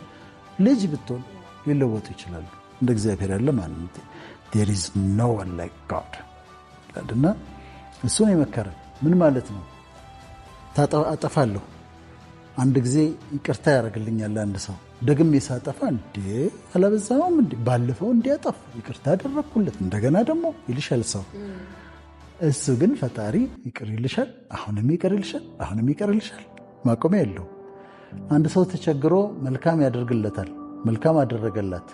ልጅ ብትሆን ሊለወጡ ይችላሉ። እንደ እግዚአብሔር ያለ ማንም there is no one like God እና እሱን የመከረ ምን ማለት ነው? አጠፋለሁ አንድ ጊዜ ይቅርታ ያደርግልኛል አንድ ሰው። ደግሜ ሳጠፋ እንዴ አላበዛውም እንዴ ባለፈው እንዲያጠፋ ይቅርታ አደረኩለት እንደገና ደግሞ ይልሻል ሰው። እሱ ግን ፈጣሪ ይቅር ይልሻል፣ አሁንም ይቅር ይልሻል፣ አሁንም ይቅር ይልሻል። ማቆሚያ የለው። አንድ ሰው ተቸግሮ መልካም ያደርግለታል። መልካም አደረገላት።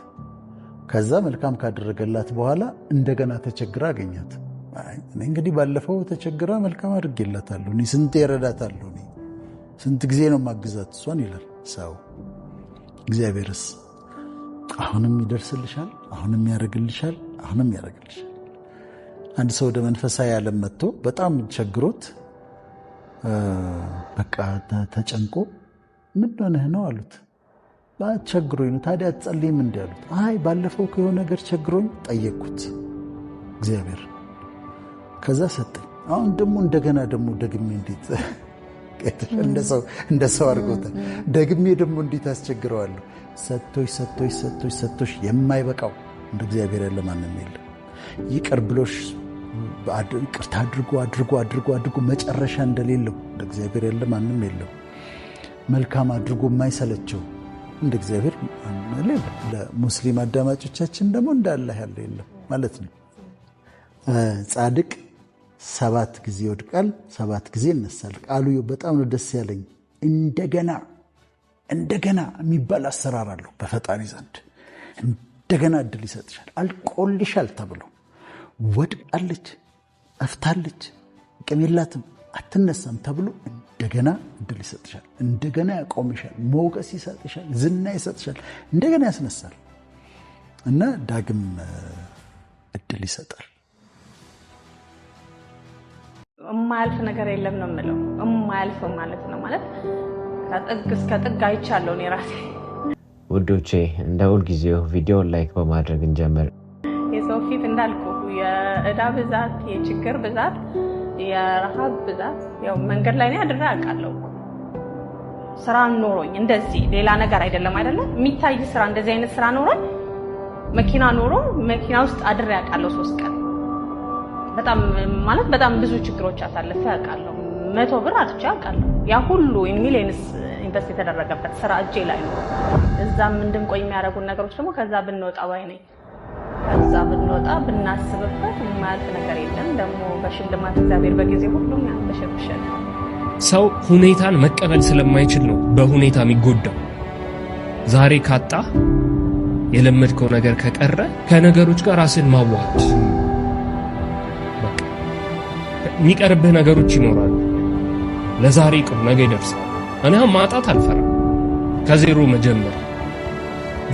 ከዛ መልካም ካደረገላት በኋላ እንደገና ተቸግራ አገኛት። እኔ እንግዲህ ባለፈው ተቸግራ መልካም አድርጌላታለሁ፣ እኔ ስንት ይረዳታለሁ፣ እኔ ስንት ጊዜ ነው ማግዛት እሷን ይላል ሰው። እግዚአብሔርስ አሁንም ይደርስልሻል፣ አሁንም ያደርግልሻል፣ አሁንም ያደርግልሻል። አንድ ሰው ወደ መንፈሳዊ ዓለም መጥቶ በጣም ቸግሮት በቃ ተጨንቆ ምን ሆነህ ነው አሉት። ቸግሮኝ ነው። ታዲያ አትጸልይም እንዲ አሉት። አይ ባለፈው ከሆነ ነገር ቸግሮኝ ጠየቅኩት እግዚአብሔር፣ ከዛ ሰጠኝ። አሁን ደግሞ እንደገና ደግሞ ደግሜ እንዴት እንደ ሰው አድርጎታል። ደግሜ ደግሞ እንዴት አስቸግረዋለሁ። ሰጥቶሽ የማይበቃው እንደ እግዚአብሔር ያለ ማንም የለም። ይቅር ብሎሽ ይቅርታ አድርጎ መጨረሻ እንደሌለው እንደ እግዚአብሔር ያለ ማንም የለም። መልካም አድርጎ የማይሰለቸው እንደ እግዚአብሔር የለም። ለሙስሊም አዳማጮቻችን ደግሞ እንደ አላህ ያለ የለም ማለት ነው። ጻድቅ 7 ጊዜ ይወድቃል 7 ጊዜ ይነሳል። ቃሉ በጣም ነው ደስ ያለኝ። እንደገና የሚባል አሰራር አለው በፈጣሪ ዘንድ። እንደገና እድል ይሰጥሻል። አልቆልሻል ተብሎ ወድቃለች፣ ጠፍታለች፣ አቅም የላትም፣ አትነሳም ተብሎ እንደገና እድል ይሰጥሻል። እንደገና ያቆምሻል፣ ሞገስ ይሰጥሻል፣ ዝና ይሰጥሻል፣ እንደገና ያስነሳል እና ዳግም እድል ይሰጣል። የማያልፍ ነገር የለም ነው የምለው። የማያልፍ ማለት ነው ማለት ከጥግ እስከ ጥግ አይቻለሁ እኔ ራሴ። ውዶቼ እንደ ሁልጊዜው ቪዲዮን ላይክ በማድረግ እንጀምር። የሰው ፊት እንዳልኩ የእዳ ብዛት፣ የችግር ብዛት፣ የረሃብ ብዛት ያው መንገድ ላይ ነው አድሬ አውቃለሁ። ስራ ኖሮኝ እንደዚህ ሌላ ነገር አይደለም የሚታይ ስራ እንደዚህ አይነት ስራ ኖሮኝ መኪና ኖሮ መኪና ውስጥ አድሬ አውቃለሁ 3 ቀን። በጣም ብዙ ችግሮች አሳልፌ አውቃለሁ። 100 ብር አጥቼ አውቃለሁ። ያ ሁሉ ሚሊየንስ ኢንቨስት የተደረገበት ስራ እጄ ላይ ነው። እዛም እንድንቆይ የሚያደርጉን ነገሮች ደግሞ ከዛ ብንወጣ ባይ ነኝ። ከዛ ብንወጣ ብናስብበት የማያልፍ ነገር የለም። ደግሞ በሽልማት እግዚአብሔር በጊዜ ሁሉም ያንበሸብሻል። ሰው ሁኔታን መቀበል ስለማይችል ነው በሁኔታ የሚጎዳው። ዛሬ ካጣ የለመድከው ነገር ከቀረ ከነገሮች ጋር ራስን ማዋሃድ የሚቀርብህ ነገሮች ይኖራሉ። ለዛሬ ቅም ነገ ይደርሳል። እኔ ማጣት አልፈራም። ከዜሮ መጀመር።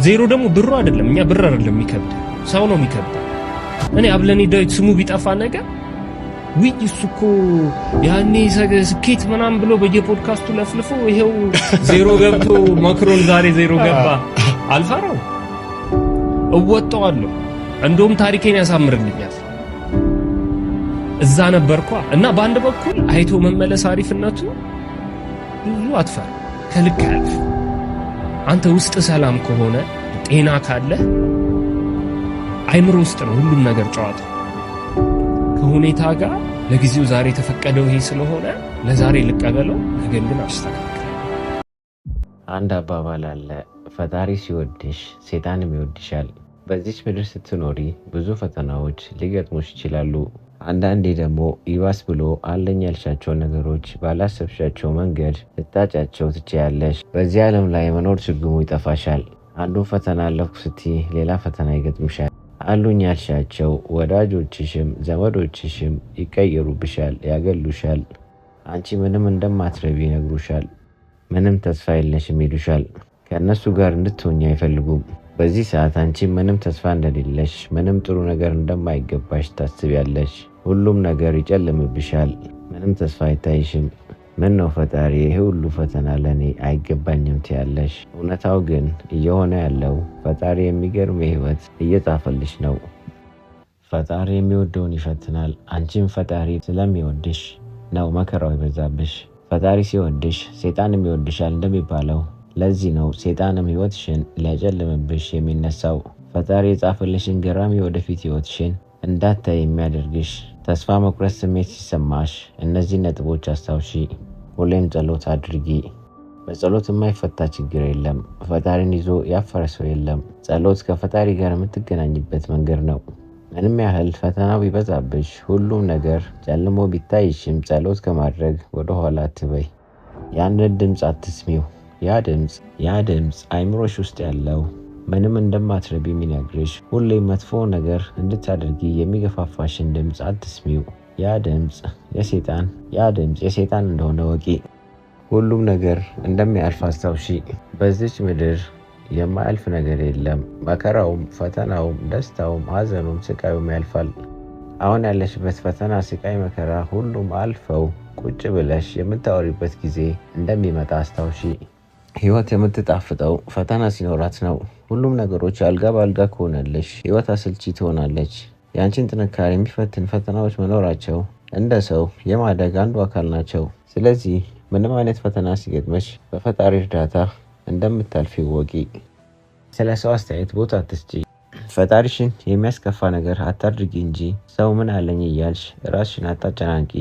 ዜሮ ደግሞ ብሩ አይደለም። እኛ ብር አይደለም የሚከብድ ሰው ነው የሚከብድ። እኔ አብለኔ ዳዊት ስሙ ቢጠፋ ነገር እሱ እኮ ያኔ ስኬት ምናምን ብሎ በየፖድካስቱ ለፍልፎ ይሄው ዜሮ ገብቶ ማክሮን ዛሬ ዜሮ ገባ። አልፈራው፣ እወጣዋለሁ። እንደውም ታሪኬን ያሳምርልኛል። እዛ ነበርኳ እና በአንድ በኩል አይቶ መመለስ አሪፍነቱ ብዙ አትፈራ፣ ከልክ ያልፍ። አንተ ውስጥ ሰላም ከሆነ ጤና ካለ አይምሮ ውስጥ ነው ሁሉም ነገር ጨዋታ። ከሁኔታ ጋር ለጊዜው ዛሬ የተፈቀደው ይሄ ስለሆነ ለዛሬ ልቀበለው፣ ነገ ግን አስተካክል። አንድ አባባል አለ፣ ፈጣሪ ሲወድሽ ሰይጣንም ይወድሻል። በዚች ምድር ስትኖሪ ብዙ ፈተናዎች ሊገጥሙሽ ይችላሉ። አንዳንዴ ደግሞ ይባስ ብሎ አለኝ ያልሻቸው ነገሮች ባላሰብሻቸው መንገድ ልታጫቸው ትችያለሽ። በዚህ ዓለም ላይ መኖር ችግሙ ይጠፋሻል። አንዱን ፈተና አለፍኩ ስትይ ሌላ ፈተና ይገጥምሻል። አሉኝ ያልሻቸው ወዳጆችሽም ዘመዶችሽም ይቀየሩብሻል፣ ያገሉሻል። አንቺ ምንም እንደማትረቢ ይነግሩሻል። ምንም ተስፋ የለሽም ይሉሻል። ከእነሱ ጋር እንድትሆኚ አይፈልጉም። በዚህ ሰዓት አንቺ ምንም ተስፋ እንደሌለሽ፣ ምንም ጥሩ ነገር እንደማይገባሽ ታስቢያለሽ። ሁሉም ነገር ይጨልምብሻል። ምንም ተስፋ አይታይሽም። ምን ነው ፈጣሪ ይሄ ሁሉ ፈተና ለኔ አይገባኝም ትያለሽ። እውነታው ግን እየሆነ ያለው ፈጣሪ የሚገርም ህይወት እየጻፈልሽ ነው። ፈጣሪ የሚወደውን ይፈትናል። አንቺም ፈጣሪ ስለሚወድሽ ነው መከራው ይበዛብሽ። ፈጣሪ ሲወድሽ ሰይጣንም ይወድሻል እንደሚባለው ለዚህ ነው ሰይጣንም ህይወትሽን ሊያጨልምብሽ የሚነሳው። ፈጣሪ የጻፈልሽን ገራሚ ወደፊት ህይወትሽን እንዳታይ የሚያደርግሽ። ተስፋ መቁረጥ ስሜት ሲሰማሽ እነዚህ ነጥቦች አስታውሺ። ሁሌም ጸሎት አድርጊ። በጸሎት የማይፈታ ችግር የለም። ፈጣሪን ይዞ ያፈረ ሰው የለም። ጸሎት ከፈጣሪ ጋር የምትገናኝበት መንገድ ነው። ምንም ያህል ፈተናው ቢበዛብሽ፣ ሁሉም ነገር ጨልሞ ቢታይሽም ጸሎት ከማድረግ ወደኋላ አትበይ። ያንን ድምፅ አትስሚው። ያ ድምፅ አይምሮሽ ውስጥ ያለው ምንም እንደማትረቢ የሚነግርሽ፣ ሁሌም መጥፎ ነገር እንድታደርጊ የሚገፋፋሽን ድምፅ አትስሚው። ያ ድምፅ የሰይጣን እንደሆነ ወቂ። ሁሉም ነገር እንደሚያልፍ አስታውሺ። በዚች ምድር የማያልፍ ነገር የለም። መከራውም፣ ፈተናውም፣ ደስታውም፣ ሀዘኑም፣ ስቃዩም ያልፋል። አሁን ያለሽበት ፈተና፣ ስቃይ፣ መከራ ሁሉም አልፈው ቁጭ ብለሽ የምታወሪበት ጊዜ እንደሚመጣ አስታውሺ። ህይወት የምትጣፍጠው ፈተና ሲኖራት ነው። ሁሉም ነገሮች አልጋ በአልጋ ከሆነልሽ ህይወት አሰልቺ ትሆናለች። የአንቺን ጥንካሬ የሚፈትን ፈተናዎች መኖራቸው እንደ ሰው የማደግ አንዱ አካል ናቸው። ስለዚህ ምንም አይነት ፈተና ሲገጥመሽ በፈጣሪ እርዳታ እንደምታልፊ ወቂ። ስለ ሰው አስተያየት ቦታ አትስጪ። ፈጣሪሽን የሚያስከፋ ነገር አታድርጊ እንጂ ሰው ምን አለኝ እያልሽ ራስሽን አታጨናንቂ።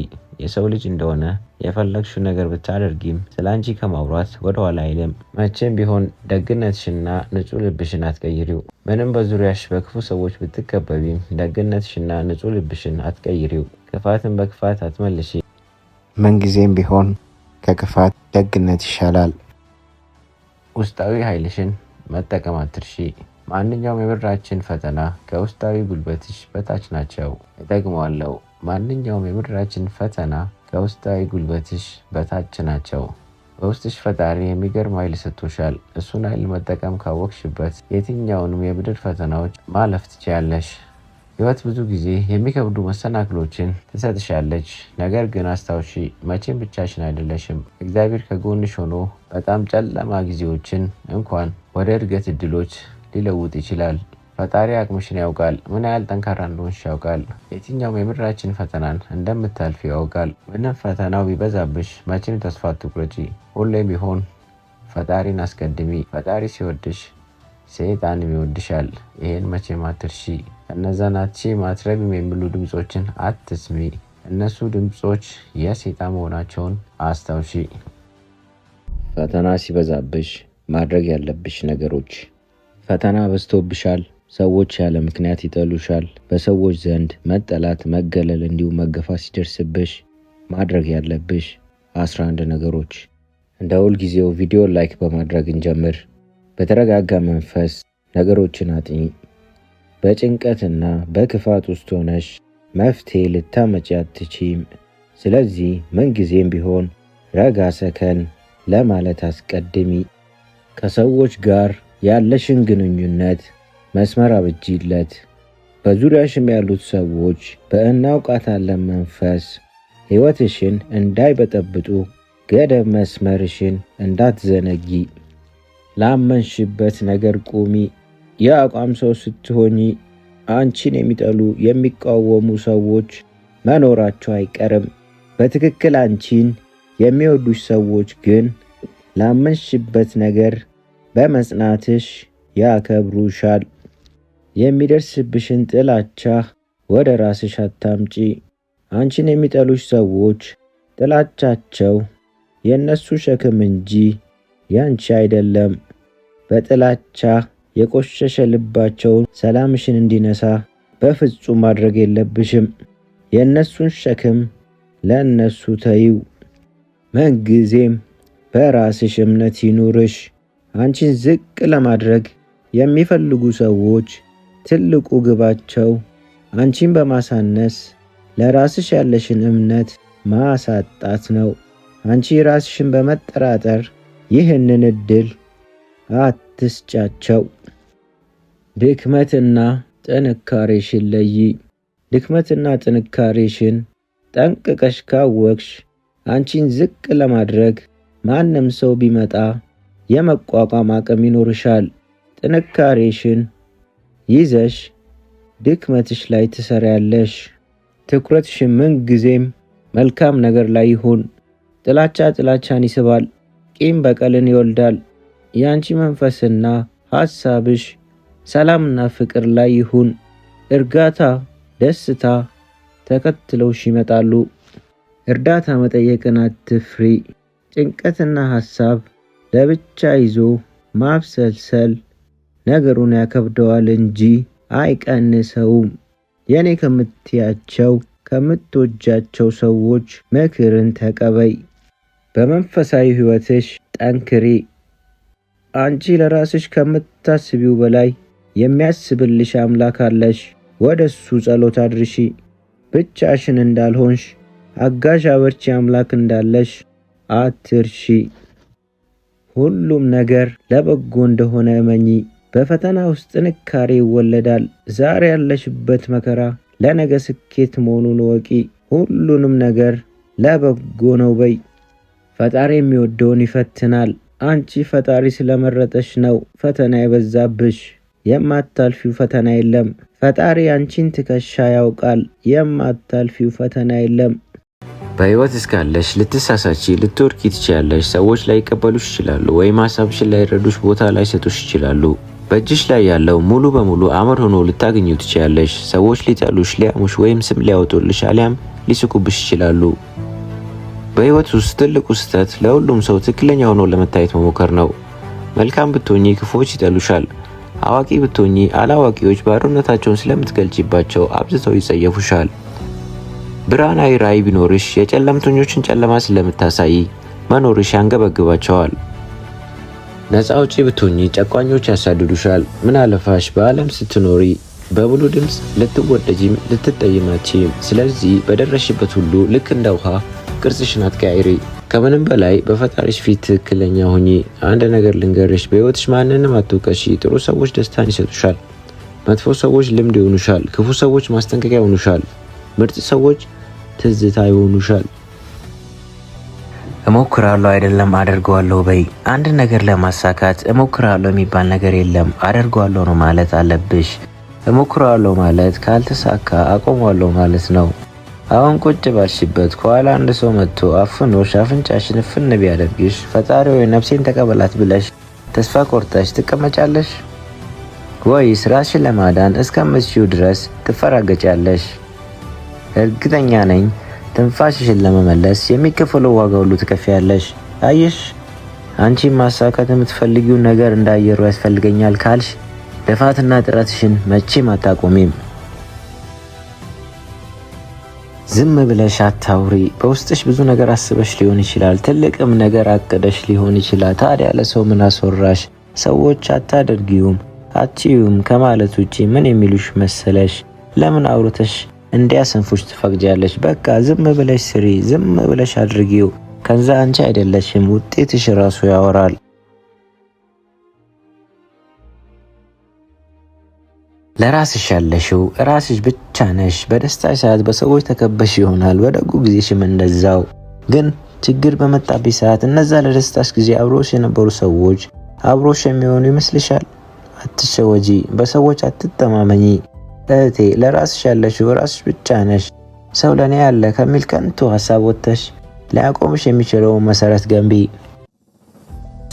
የሰው ልጅ እንደሆነ የፈለግሽው ነገር ብታደርጊም ስለ አንቺ ከማውራት ወደኋላ አይልም። መቼም ቢሆን ደግነትሽና ንጹህ ልብሽን አትቀይሪው። ምንም በዙሪያሽ በክፉ ሰዎች ብትከበቢም ደግነትሽና ንጹህ ልብሽን አትቀይሪው። ክፋትን በክፋት አትመልሺ። ምንጊዜም ቢሆን ከክፋት ደግነት ይሻላል። ውስጣዊ ኃይልሽን መጠቀም አትርሺ። ማንኛውም የምድራችን ፈተና ከውስጣዊ ጉልበትሽ በታች ናቸው። እጠቅመዋለሁ። ማንኛውም የምድራችን ፈተና ከውስጣዊ ጉልበትሽ በታች ናቸው። በውስጥሽ ፈጣሪ የሚገርም ኃይል ሰጥቶሻል። እሱን ኃይል መጠቀም ካወቅሽበት የትኛውንም የምድር ፈተናዎች ማለፍ ትችያለሽ። ሕይወት ብዙ ጊዜ የሚከብዱ መሰናክሎችን ትሰጥሻለች። ነገር ግን አስታውሺ፣ መቼም ብቻሽን አይደለሽም። እግዚአብሔር ከጎንሽ ሆኖ በጣም ጨለማ ጊዜዎችን እንኳን ወደ እድገት እድሎች ሊለውጥ ይችላል። ፈጣሪ አቅምሽን ያውቃል። ምን ያህል ጠንካራ እንደሆንሽ ያውቃል። የትኛውም የምድራችን ፈተናን እንደምታልፊ ያውቃል። ምንም ፈተናው ቢበዛብሽ መቼም ተስፋ አትቁረጪ። ሁሌም ቢሆን ፈጣሪን አስቀድሚ። ፈጣሪ ሲወድሽ ሰይጣንም ይወድሻል። ይሄን መቼም አትርሺ። እነዛን አትችይም አትረቢም የሚሉ ድምፆችን አትስሚ። እነሱ ድምፆች የሰይጣን መሆናቸውን አስታውሺ። ፈተና ሲበዛብሽ ማድረግ ያለብሽ ነገሮች። ፈተና በዝቶብሻል። ሰዎች ያለ ምክንያት ይጠሉሻል። በሰዎች ዘንድ መጠላት፣ መገለል እንዲሁም መገፋት ሲደርስብሽ ማድረግ ያለብሽ 11 ነገሮች። እንደ ሁልጊዜው ቪዲዮ ላይክ በማድረግ እንጀምር። በተረጋጋ መንፈስ ነገሮችን አጥኚ። በጭንቀትና በክፋት ውስጥ ሆነሽ መፍትሄ ልታመጪ አትችይም። ስለዚህ ምንጊዜም ቢሆን ረጋ ሰከን ለማለት አስቀድሚ። ከሰዎች ጋር ያለሽን ግንኙነት መስመር አብጂለት። በዙሪያሽም ያሉት ሰዎች በእናውቃታለን መንፈስ ሕይወትሽን እንዳይበጠብጡ ገደብ መስመርሽን እንዳትዘነጊ። ላመንሽበት ነገር ቁሚ። የአቋም ሰው ስትሆኚ አንቺን የሚጠሉ የሚቃወሙ ሰዎች መኖራቸው አይቀርም። በትክክል አንቺን የሚወዱሽ ሰዎች ግን ላመንሽበት ነገር በመጽናትሽ ያከብሩሻል። የሚደርስብሽን ጥላቻ ወደ ራስሽ አታምጪ። አንቺን የሚጠሉሽ ሰዎች ጥላቻቸው የነሱ ሸክም እንጂ ያንቺ አይደለም። በጥላቻ የቆሸሸ ልባቸውን ሰላምሽን እንዲነሳ በፍጹም ማድረግ የለብሽም። የነሱን ሸክም ለነሱ ተይው። ምንጊዜም በራስሽ እምነት ይኑርሽ። አንቺን ዝቅ ለማድረግ የሚፈልጉ ሰዎች ትልቁ ግባቸው አንቺን በማሳነስ ለራስሽ ያለሽን እምነት ማሳጣት ነው። አንቺ ራስሽን በመጠራጠር ይህንን እድል አትስጫቸው። ድክመትና ጥንካሬሽን ለይ። ድክመትና ጥንካሬሽን ጠንቅቀሽ ካወቅሽ አንቺን ዝቅ ለማድረግ ማንም ሰው ቢመጣ የመቋቋም አቅም ይኖርሻል። ጥንካሬሽን ይዘሽ ድክመትሽ ላይ ትሰሪያለሽ። ትኩረትሽን ምንጊዜም መልካም ነገር ላይ ይሁን። ጥላቻ ጥላቻን ይስባል፣ ቂም በቀልን ይወልዳል። የአንቺ መንፈስና ሐሳብሽ ሰላምና ፍቅር ላይ ይሁን። እርጋታ፣ ደስታ ተከትለውሽ ይመጣሉ። እርዳታ መጠየቅን አትፍሪ። ጭንቀትና ሐሳብ ለብቻ ይዞ ማብሰልሰል ነገሩን ያከብደዋል እንጂ አይቀንሰውም። የኔ ከምትያቸው ከምትወጃቸው ሰዎች ምክርን ተቀበይ። በመንፈሳዊ ሕይወትሽ ጠንክሪ። አንቺ ለራስሽ ከምታስቢው በላይ የሚያስብልሽ አምላክ አለሽ። ወደ እሱ ጸሎት አድርሺ። ብቻሽን እንዳልሆንሽ አጋዥ አበርቺ አምላክ እንዳለሽ አትርሺ። ሁሉም ነገር ለበጎ እንደሆነ እመኚ። በፈተና ውስጥ ጥንካሬ ይወለዳል። ዛሬ ያለሽበት መከራ ለነገ ስኬት መሆኑን ወቂ። ሁሉንም ነገር ለበጎ ነው በይ። ፈጣሪ የሚወደውን ይፈትናል። አንቺ ፈጣሪ ስለመረጠሽ ነው ፈተና የበዛብሽ። የማታልፊው ፈተና የለም። ፈጣሪ አንቺን ትከሻ ያውቃል። የማታልፊው ፈተና የለም። በህይወት እስካለሽ ልትሳሳቺ ልትወድቂ ትችያለሽ። ሰዎች ላይ ይቀበሉሽ ይችላሉ ወይም ሀሳብሽን ላይ ረዱሽ ቦታ ላይ ሰጡሽ ይችላሉ። በእጅሽ ላይ ያለው ሙሉ በሙሉ አመር ሆኖ ልታገኙ ትችያለሽ። ሰዎች ሊጠሉሽ፣ ሊያሙሽ ወይም ስም ሊያወጡልሽ አሊያም ሊስቁብሽ ይችላሉ። በህይወት ውስጥ ትልቁ ስህተት ለሁሉም ሰው ትክክለኛ ሆኖ ለመታየት መሞከር ነው። መልካም ብትሆኚ ክፉዎች ይጠሉሻል። አዋቂ ብትሆኚ አላዋቂዎች ባዶነታቸውን ስለምትገልጪባቸው አብዝተው ይጸየፉሻል። ብርሃናዊ ራዕይ ቢኖርሽ የጨለምተኞችን ጨለማ ስለምታሳይ መኖርሽ ያንገበግባቸዋል። ነፃ አውጪ ብትሆኚ ጨቋኞች ያሳድዱሻል። ምን አለፋሽ በዓለም ስትኖሪ በሙሉ ድምፅ ልትወደጂም ልትጠይማችም። ስለዚህ በደረሽበት ሁሉ ልክ እንደ ውሃ ቅርጽሽን አትቀያይሪ። ከምንም በላይ በፈጣሪሽ ፊት ትክክለኛ ሁኚ። አንድ ነገር ልንገርሽ፣ በህይወትሽ ማንንም አትውቀሺ። ጥሩ ሰዎች ደስታን ይሰጡሻል፣ መጥፎ ሰዎች ልምድ ይሆኑሻል፣ ክፉ ሰዎች ማስጠንቀቂያ ይሆኑሻል፣ ምርጥ ሰዎች ትዝታ ይሆኑሻል። እሞክራለሁ አይደለም አደርገዋለሁ በይ። አንድ ነገር ለማሳካት እሞክራለሁ የሚባል ነገር የለም፣ አደርገዋለሁ ነው ማለት አለብሽ። እሞክራለሁ ማለት ካልተሳካ አቆማለሁ ማለት ነው። አሁን ቁጭ ባልሽበት ከኋላ አንድ ሰው መጥቶ አፍኖሽ አፍንጫሽን ፍን ቢያደርግሽ ፈጣሪ ወይ ነፍሴን ተቀበላት ብለሽ ተስፋ ቆርጠሽ ትቀመጫለሽ? ወይስ ራስሽን ለማዳን እስከምትችይው ድረስ ትፈራገጫለሽ? እርግጠኛ ነኝ ትንፋሽሽን ለመመለስ የሚከፈለው ዋጋ ሁሉ ትከፍያለሽ። አየሽ፣ አንቺ ማሳካት የምትፈልጊው ነገር እንዳየሩ ያስፈልገኛል ካልሽ ልፋትና ጥረትሽን መቼም አታቆሚም። ዝም ብለሽ አታውሪ። በውስጥሽ ብዙ ነገር አስበሽ ሊሆን ይችላል። ትልቅም ነገር አቅደሽ ሊሆን ይችላል። ታዲያ ለሰው ምን አስወራሽ? ሰዎች አታደርጊውም አትዩም ከማለት ውጪ ምን የሚሉሽ መሰለሽ? ለምን አውርተሽ እንዲያሰንፉሽ ትፈቅጃለሽ? በቃ ዝም ብለሽ ስሪ፣ ዝም ብለሽ አድርጊው። ከዛ አንቺ አይደለሽም ውጤትሽ ራሱ ያወራል። ለራስሽ ያለሽው ራስሽ ብቻ ነሽ። በደስታሽ ሰዓት በሰዎች ተከበሽ ይሆናል፣ በደጉ ጊዜሽም እንደዛው። ግን ችግር በመጣብሽ ሰዓት እነዛ ለደስታሽ ጊዜ አብሮሽ የነበሩ ሰዎች አብሮሽ የሚሆኑ ይመስልሻል? አትሸወጂ፣ በሰዎች አትተማመኚ እህቴ። ለራስሽ ያለሽው ራስሽ ብቻ ነሽ። ሰው ለኔ ያለ ከሚል ከንቱ ሀሳብ ወጥተሽ ሊያቆምሽ የሚችለውን መሰረት ገንቢ።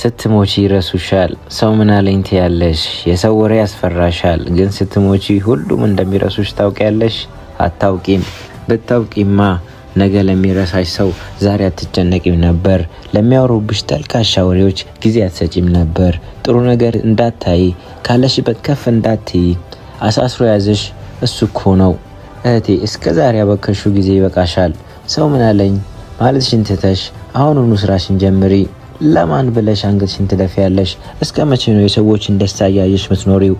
ስትሞቺ ይረሱሻል። ሰው ምን አለኝ ትያለሽ፣ የሰው ወሬ ያስፈራሻል። ግን ስትሞቺ ሁሉም እንደሚረሱሽ ታውቂያለሽ? አታውቂም። ብታውቂማ ነገ ለሚረሳሽ ሰው ዛሬ አትጨነቂም ነበር። ለሚያወሩብሽ ተልካሻ ወሬዎች ጊዜ አትሰጪም ነበር። ጥሩ ነገር እንዳታይ፣ ካለሽበት ከፍ እንዳትይ አሳስሮ ያዘሽ እሱ እኮ ነው። እህቴ እስከ ዛሬ ያበከሹ ጊዜ ይበቃሻል። ሰው ምን አለኝ ማለትሽን ትተሽ አሁኑኑ ስራሽን ጀምሪ። ለማን ብለሽ አንገትሽን ትደፊያለሽ? እስከ መቼ ነው የሰዎችን ደስታ እያየሽ ምትኖሪው?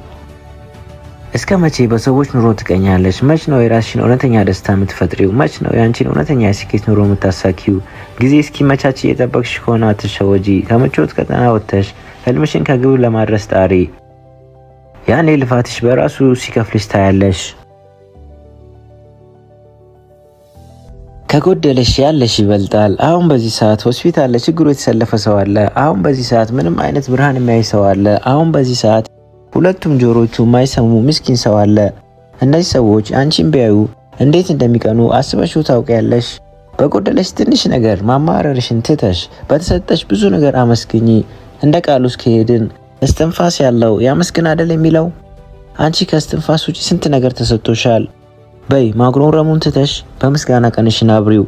እስከ መቼ በሰዎች ኑሮ ትቀኛለሽ? መች ነው የራስሽን እውነተኛ ደስታ የምትፈጥሪው? መች ነው ያንቺን እውነተኛ የስኬት ኑሮ የምታሳኪው? ጊዜ እስኪመቻች እየጠበቅሽ ከሆነ አትሸወጂ። ከምቾት ቀጠና ወጥተሽ ህልምሽን ከግብ ለማድረስ ጣሪ። ያኔ ልፋትሽ በራሱ ሲከፍልሽ ታያለሽ። ከጎደለሽ ያለሽ ይበልጣል። አሁን በዚህ ሰዓት ሆስፒታል ለችግሩ የተሰለፈ ሰው አለ። አሁን በዚህ ሰዓት ምንም አይነት ብርሃን የሚያይ ሰው አለ። አሁን በዚህ ሰዓት ሁለቱም ጆሮቹ የማይሰሙ ምስኪን ሰው አለ። እነዚህ ሰዎች አንቺን ቢያዩ እንዴት እንደሚቀኑ አስበሽው ታውቂያለሽ? በጎደለሽ ትንሽ ነገር ማማረርሽን ትተሽ በተሰጠሽ ብዙ ነገር አመስግኚ። እንደ ቃሉስ ከሄድን እስትንፋስ ያለው ያመስግን አይደል የሚለው? አንቺ ከእስትንፋስ ውጪ ስንት ነገር ተሰጥቶሻል። በይ ማጉረምረሙን ትተሽ በምስጋና ቀንሽን አብሪው።